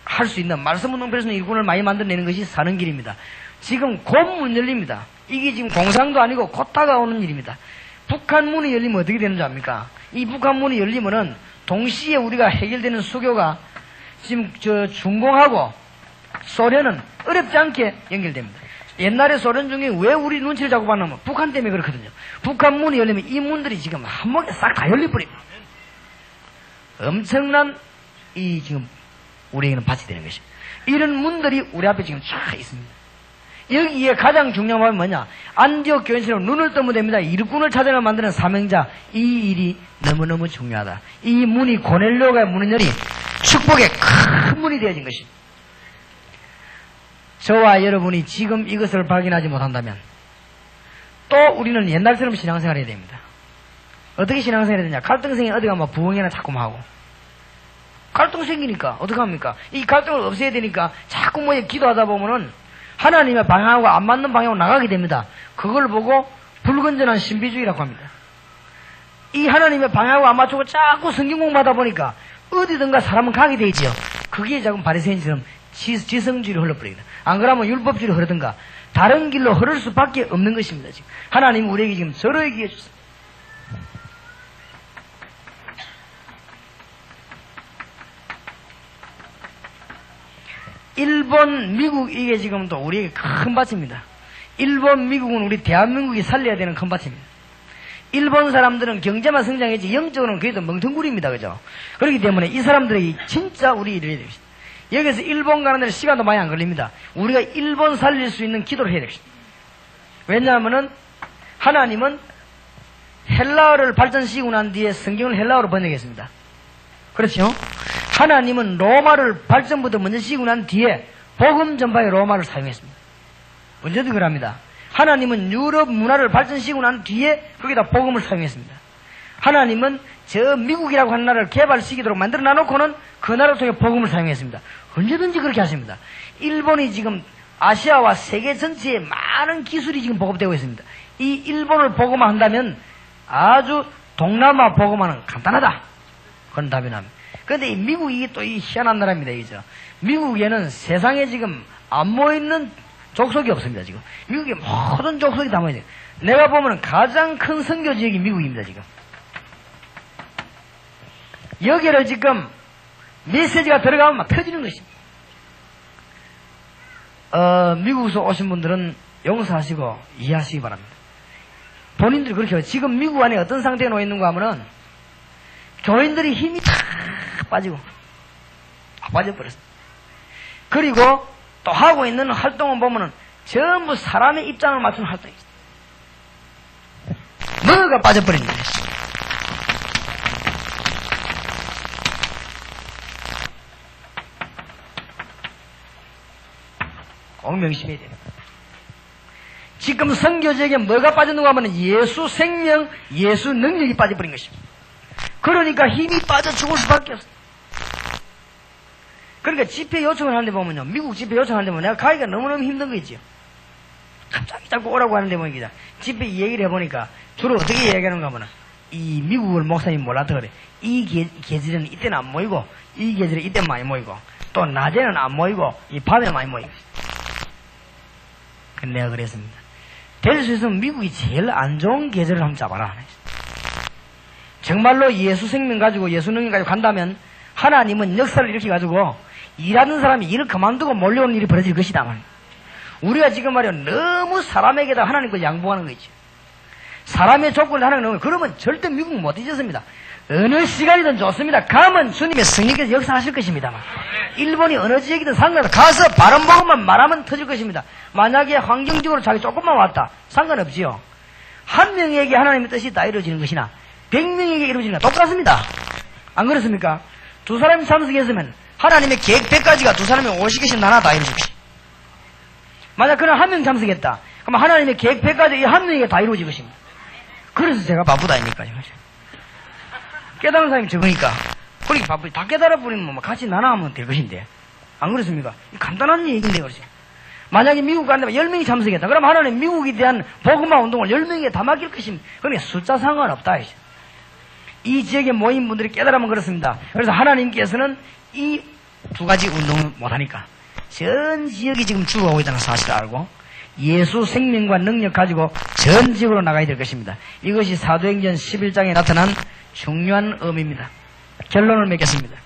할 수 있는 말씀운동편에서는 일꾼을 많이 만들어내는 것이 사는 길입니다. 지금 곧 문 열립니다. 이게 지금 공상도 아니고 곧 다가오는 일입니다. 북한 문이 열리면 어떻게 되는 줄 압니까? 이 북한 문이 열리면은 동시에 우리가 해결되는 수교가 지금 중공하고 소련은 어렵지 않게 연결됩니다. 옛날에 소련 중에 왜 우리 눈치를 자꾸 봤냐면 북한 때문에 그렇거든요. 북한 문이 열리면 이 문들이 지금 한목에 싹 다 열려버립니다. 엄청난 이 지금 우리에게는 밭이 되는 것입니다. 이런 문들이 우리 앞에 지금 쫙 있습니다. 여기에 가장 중요한 건 뭐냐? 안디옥 교인처럼 눈을 뜨면 됩니다. 일꾼을 찾아내 만드는 사명자. 이 일이 너무너무 중요하다. 이 문이 고넬료가 문을 열이 축복의 큰 문이 되어진 것입니다. 저와 여러분이 지금 이것을 발견하지 못한다면 또 우리는 옛날처럼 신앙생활을 해야 됩니다. 어떻게 신앙생활을 해야 되냐? 갈등생이 어디 가면 부흥회나 자꾸 하고 갈등 생기니까 어떡합니까? 이 갈등을 없애야 되니까 자꾸 뭐 기도하다 보면은 하나님의 방향하고 안 맞는 방향으로 나가게 됩니다. 그걸 보고 불건전한 신비주의라고 합니다. 이 하나님의 방향하고 안 맞추고 자꾸 성경 공부하다 보니까 어디든가 사람은 가게 되지요. 그게 자꾸 바리새인처럼 지성주의로 흘러버립니다. 안 그러면 율법주의로 흐르든가 다른 길로 흐를 수밖에 없는 것입니다. 지금 하나님 우리에게 지금 저러 얘기해 주세요. 일본, 미국 이게 지금 또 우리에게 큰 밭입니다. 일본, 미국은 우리 대한민국이 살려야 되는 큰 밭입니다. 일본 사람들은 경제만 성장했지 영적으로는 그래도 멍텅구리입니다. 그죠? 그렇기 때문에 이 사람들에게 진짜 우리 일을 해야 됩니다. 여기서 일본 가는 데는 시간도 많이 안 걸립니다. 우리가 일본 살릴 수 있는 기도를 해야 됩니다. 왜냐하면은 하나님은 헬라어를 발전시키고 난 뒤에 성경을 헬라어로 번역했습니다. 그렇죠? 하나님은 로마를 발전부터 먼저 시키고 난 뒤에 복음 전파에 로마를 사용했습니다. 언제든 그럽니다. 하나님은 유럽 문화를 발전시키고 난 뒤에 거기다 복음을 사용했습니다. 하나님은 저 미국이라고 하는 나라를 개발시키도록 만들어 놔놓고는 그 나라를 통해 복음을 사용했습니다. 언제든지 그렇게 하십니다. 일본이 지금 아시아와 세계 전체에 많은 기술이 지금 보급되고 있습니다. 이 일본을 복음화 한다면 아주 동남아 복음화는 간단하다. 그런 답이 납니다. 그런데 이 미국이 또 이 희한한 나라입니다. 이죠. 미국에는 세상에 지금 안 모이는 족속이 없습니다. 지금 미국에 모든 족속이 다 모여있어요. 내가 보면 가장 큰 선교 지역이 미국입니다. 지금 여기를 지금 메시지가 들어가면 막 터지는 것입니다. 미국에서 오신 분들은 용서하시고 이해하시기 바랍니다. 본인들이 그렇게 해요. 지금 미국 안에 어떤 상태에 놓여 있는가 하면은 교인들이 힘이 다 빠지고 빠져버렸어요. 그리고 또 하고 있는 활동을 보면은 전부 사람의 입장을 맞추는 활동이죠. 뭐가 빠져버린 거예요. 꼭 명심해야 돼요. 지금 선교지에게 뭐가 빠졌는가 하면 예수 생명, 예수 능력이 빠져버린 것입니다. 그러니까 힘이 빠져 죽을 수밖에 없어요. 그러니까 집회 요청을 하는데 보면요. 미국 집회 요청하는데 보면 내가 가기가 너무너무 힘든 거 있죠. 갑자기 자꾸 오라고 하는데 보니까 집회 얘기를 해보니까 주로 어떻게 얘기하는가 하면 이 미국을 목사님이 몰랐다 그래. 이 계절에는 이때는 안 모이고 이 계절에 이때 많이 모이고 또 낮에는 안 모이고 이 밤에 많이 모이고. 내가 그랬습니다. 될 수 있으면 미국이 제일 안 좋은 계절을 한번 잡아라. 정말로 예수 생명 가지고 예수 능력 가지고 간다면 하나님은 역사를 일으켜 가지고 일하는 사람이 일을 그만두고 몰려오는 일이 벌어질 것이다. 우리가 지금 말이야 너무 사람에게다 하나님 걸 양보하는 거지. 사람의 조건을 하나님 넣으면 그러면 절대 미국 못 잊었습니다. 어느 시간이든 좋습니다. 가면 주님의 성령께서 역사하실 것입니다. 일본이 어느 지역이든 상관없어. 가서 바른 복음만 말하면 터질 것입니다. 만약에 환경적으로 자기 조금만 왔다. 상관없지요. 한 명에게 하나님의 뜻이 다 이루어지는 것이나 100명에게 이루어지는 것이나 똑같습니다. 안 그렇습니까? 두 사람이 참석했으면 하나님의 계획 100가지가 두 사람이 50개씩 나눠 다 이루어집니다. 만약 그는 한 명 참석했다. 그럼 하나님의 계획 100가지 이 한 명에게 다 이루어질 것입니다. 그래서 제가 바쁘다 아닙니까? 깨달은 사람이 적으니까. 그러니까 바쁘지. 다 깨달아버리면 같이 나눠하면 될 것인데. 안 그렇습니까? 간단한 얘기인데, 그렇지. 만약에 미국 간다면 10명이 참석했다. 그럼 하나님 미국에 대한 복음화 운동을 10명에 다 맡길 것입니다. 그러니까 숫자 상관없다. 이 지역에 모인 분들이 깨달으면 그렇습니다. 그래서 하나님께서는 이 두 가지 운동을 못하니까 전 지역이 지금 죽어가고 있다는 사실을 알고 예수 생명과 능력 가지고 전 지역으로 나가야 될 것입니다. 이것이 사도행전 11장에 나타난 중요한 의미입니다. 결론을 맺겠습니다.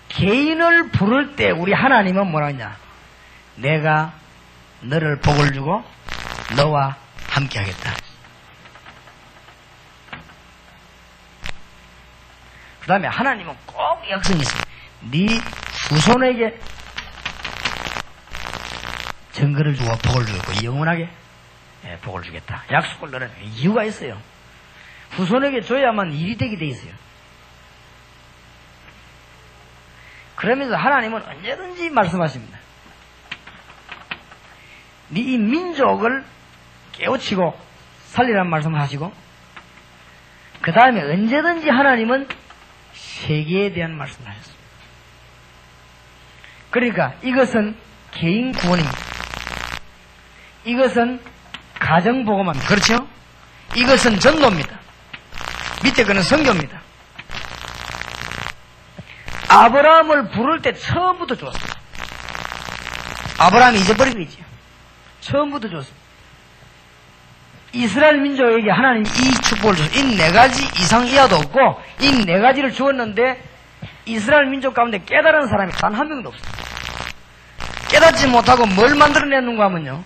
개인을 부를 때 우리 하나님은 뭐라 하냐? 내가 너를 복을 주고 너와 함께 하겠다. 그 다음에 하나님은 꼭 약속이 있습니다. 네 후손에게 증거를 주고 복을 주겠고 영원하게 복을 주겠다. 약속을 너는 이유가 있어요. 후손에게 줘야만 일이 되게 돼 있어요. 그러면서 하나님은 언제든지 말씀하십니다. 네 이 민족을 깨우치고 살리라는 말씀을 하시고 그 다음에 언제든지 하나님은 세계에 대한 말씀을 하셨습니다. 그러니까 이것은 개인 구원입니다. 이것은 가정복음입니다. 그렇죠? 이것은 전도입니다. 밑에 거는 선교입니다. 아브라함을 부를 때 처음부터 주었습니다. 아브라함이 잊어버린 거 있죠. 처음부터 주었습니다. 이스라엘 민족에게 하나님이 이 축복을 주었습니다. 이 네 가지 이상 이하도 없고 이 네 가지를 주었는데 이스라엘 민족 가운데 깨달은 사람이 단 한 명도 없습니다. 깨닫지 못하고 뭘 만들어냈는가 하면요.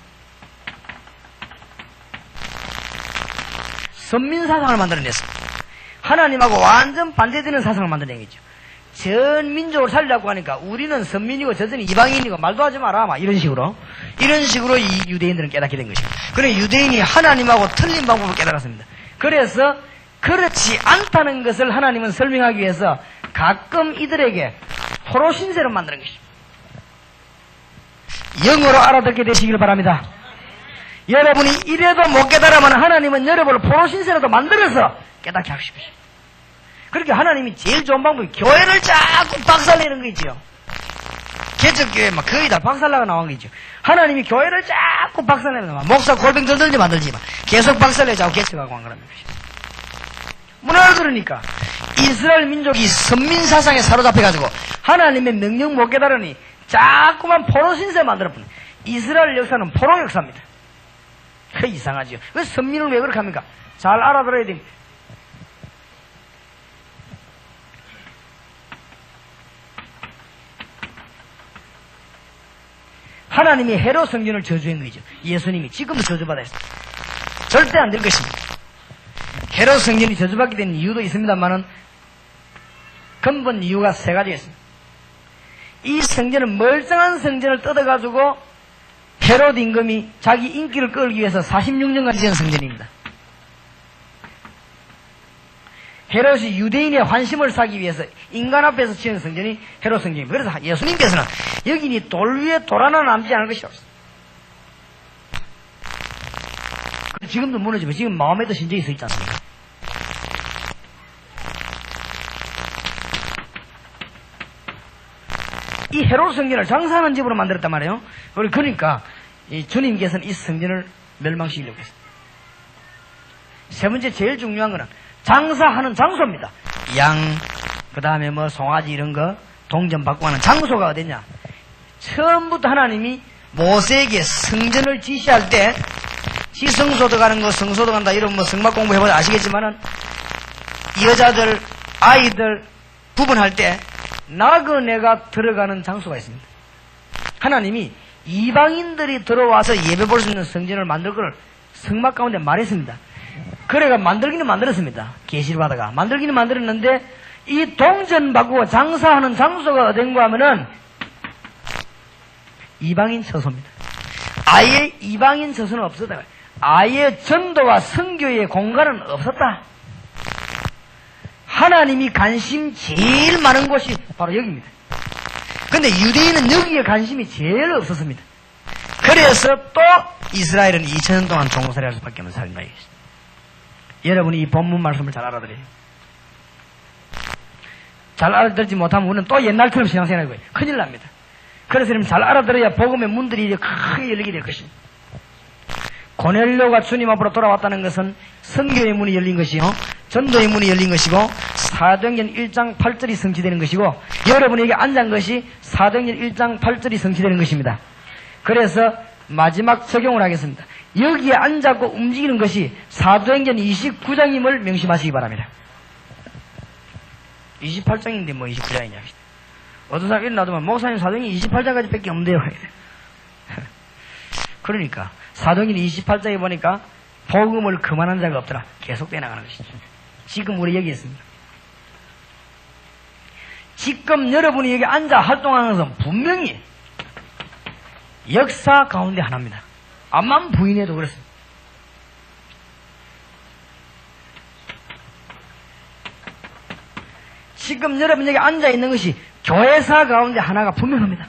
선민사상을 만들어냈습니다. 하나님하고 완전 반대되는 사상을 만들어낸 거죠. 전 민족을 살리려고 하니까 우리는 선민이고 저들은 이방인이고 말도 하지 마라 막 이런 식으로 이 유대인들은 깨닫게 된 것입니다. 그래 유대인이 하나님하고 틀린 방법을 깨달았습니다. 그래서 그렇지 않다는 것을 하나님은 설명하기 위해서 가끔 이들에게 포로 신세를 만드는 것입니다. 영어로 알아듣게 되시길 바랍니다. 여러분이 이래도 못 깨달으면 하나님은 여러분을 포로 신세라도 만들어서 깨닫게 하실 것입니다. 그렇게 하나님이 제일 좋은 방법이 교회를 자꾸 박살내는 거죠. 개척교회 막 거의 다 박살나가 나온 거죠. 하나님이 교회를 자꾸 박살내면 목사 골병 들들지 만들지 마. 계속 박살내자고 개척하고 한 거라는 것이죠. 뭐라 그러니까 이스라엘 민족이 선민사상에 사로잡혀가지고 하나님의 명령 못 깨달으니 자꾸만 포로 신세 만들어버린 이스라엘 역사는 포로 역사입니다. 그 이상하죠. 왜 선민을 왜 그렇게 합니까? 잘 알아들어야 됩니다. 하나님이 헤롯 성전을 저주한 거죠. 예수님이 지금도 저주받아 있습니다. 절대 안 될 것입니다. 헤롯 성전이 저주받게 된 이유도 있습니다만은 근본 이유가 세 가지가 있습니다. 이 성전은 멀쩡한 성전을 뜯어가지고 헤롯 임금이 자기 인기를 끌기 위해서 46년간 지은 성전입니다. 헤롯이 유대인의 환심을 사기 위해서 인간 앞에서 지은 성전이 헤롯 성전입니다. 그래서 예수님께서는 여기니 돌 위에 돌 하나 남지 않을 것이 없습니다. 지금도 무너지고 지금 마음에도 신정이 서 있지 않습니까? 이 헤롯 성전을 장사하는 집으로 만들었단 말이에요. 그러니까 이 주님께서는 이 성전을 멸망시키려고 했습니다. 세 번째 제일 중요한 거는 장사하는 장소입니다. 양, 그 다음에 뭐 송아지 이런 거 동전 받고 하는 장소가 어딨냐? 처음부터 하나님이 모세에게 성전을 지시할 때 지성소도 가는 거, 성소도 간다 이런 뭐 성막 공부해보면 아시겠지만은 여자들, 아이들 구분할 때 나그네가 들어가는 장소가 있습니다. 하나님이 이방인들이 들어와서 예배 볼 수 있는 성전을 만들 걸 성막 가운데 말했습니다. 그래가 만들기는 만들었습니다. 계시를 받아가 만들기는 만들었는데 이 동전 받고 장사하는 장소가 어딘가 하면은 이방인 처소입니다. 아예 이방인 처소는 없었다. 아예 전도와 선교의 공간은 없었다. 하나님이 관심 제일 많은 곳이 바로 여기입니다. 근데 유대인은 여기에 관심이 제일 없었습니다. 그래서 또 이스라엘은 2000년 동안 종살이할 수밖에 없는 삶이 있습니다. 여러분이 이 본문 말씀을 잘 알아들어요. 잘 알아들지 못하면 우리는 또 옛날처럼 신앙생활하고 큰일 납니다. 그래서 여러분 잘 알아들어야 복음의 문들이 이제 크게 열리게 될 것입니다. 고넬료가 주님 앞으로 돌아왔다는 것은 선교의 문이 열린 것이요, 전도의 문이 열린 것이고, 사도행전 1장 8절이 성취되는 것이고, 여러분이 여기 앉은 것이 사도행전 1장 8절이 성취되는 것입니다. 그래서 마지막 적용을 하겠습니다. 여기에 앉았고 움직이는 것이 사도행전 29장임을 명심하시기 바랍니다. 28장인데 뭐 29장이냐. 어떤 사람 일어나더만 목사님 사도행전 28장까지 밖에 없는데요. 그러니까 사도행전 28장에 보니까 복음을 그만한 자가 없더라. 계속돼 나가는 것이죠. 지금 우리 여기 있습니다. 지금 여러분이 여기 앉아 활동하는 것은 분명히 역사 가운데 하나입니다. 암만 부인해도 그렇습니다. 지금 여러분 여기 앉아 있는 것이 교회사 가운데 하나가 분명합니다.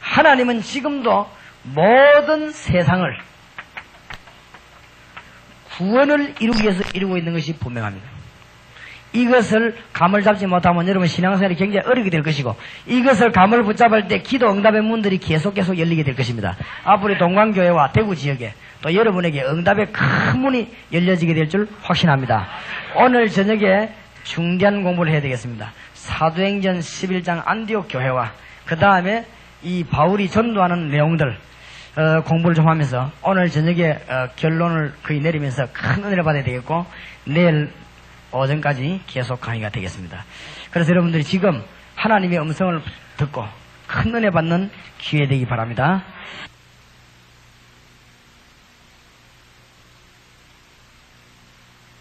하나님은 지금도 모든 세상을 구원을 이루기 위해서 이루고 있는 것이 분명합니다. 이것을 감을 잡지 못하면 여러분 신앙생활이 굉장히 어렵게 될 것이고, 이것을 감을 붙잡을 때 기도 응답의 문들이 계속 열리게 될 것입니다. 앞으로 동광교회와 대구 지역에 또 여러분에게 응답의 큰 문이 열려지게 될 줄 확신합니다. 오늘 저녁에 중대한 공부를 해야 되겠습니다. 사도행전 11장 안디옥 교회와 그 다음에 이 바울이 전도하는 내용들 공부를 좀 하면서 오늘 저녁에 결론을 거의 내리면서 큰 은혜를 받아야 되겠고, 내일 오전까지 계속 강의가 되겠습니다. 그래서 여러분들이 지금 하나님의 음성을 듣고 큰 은혜 받는 기회 되기 바랍니다.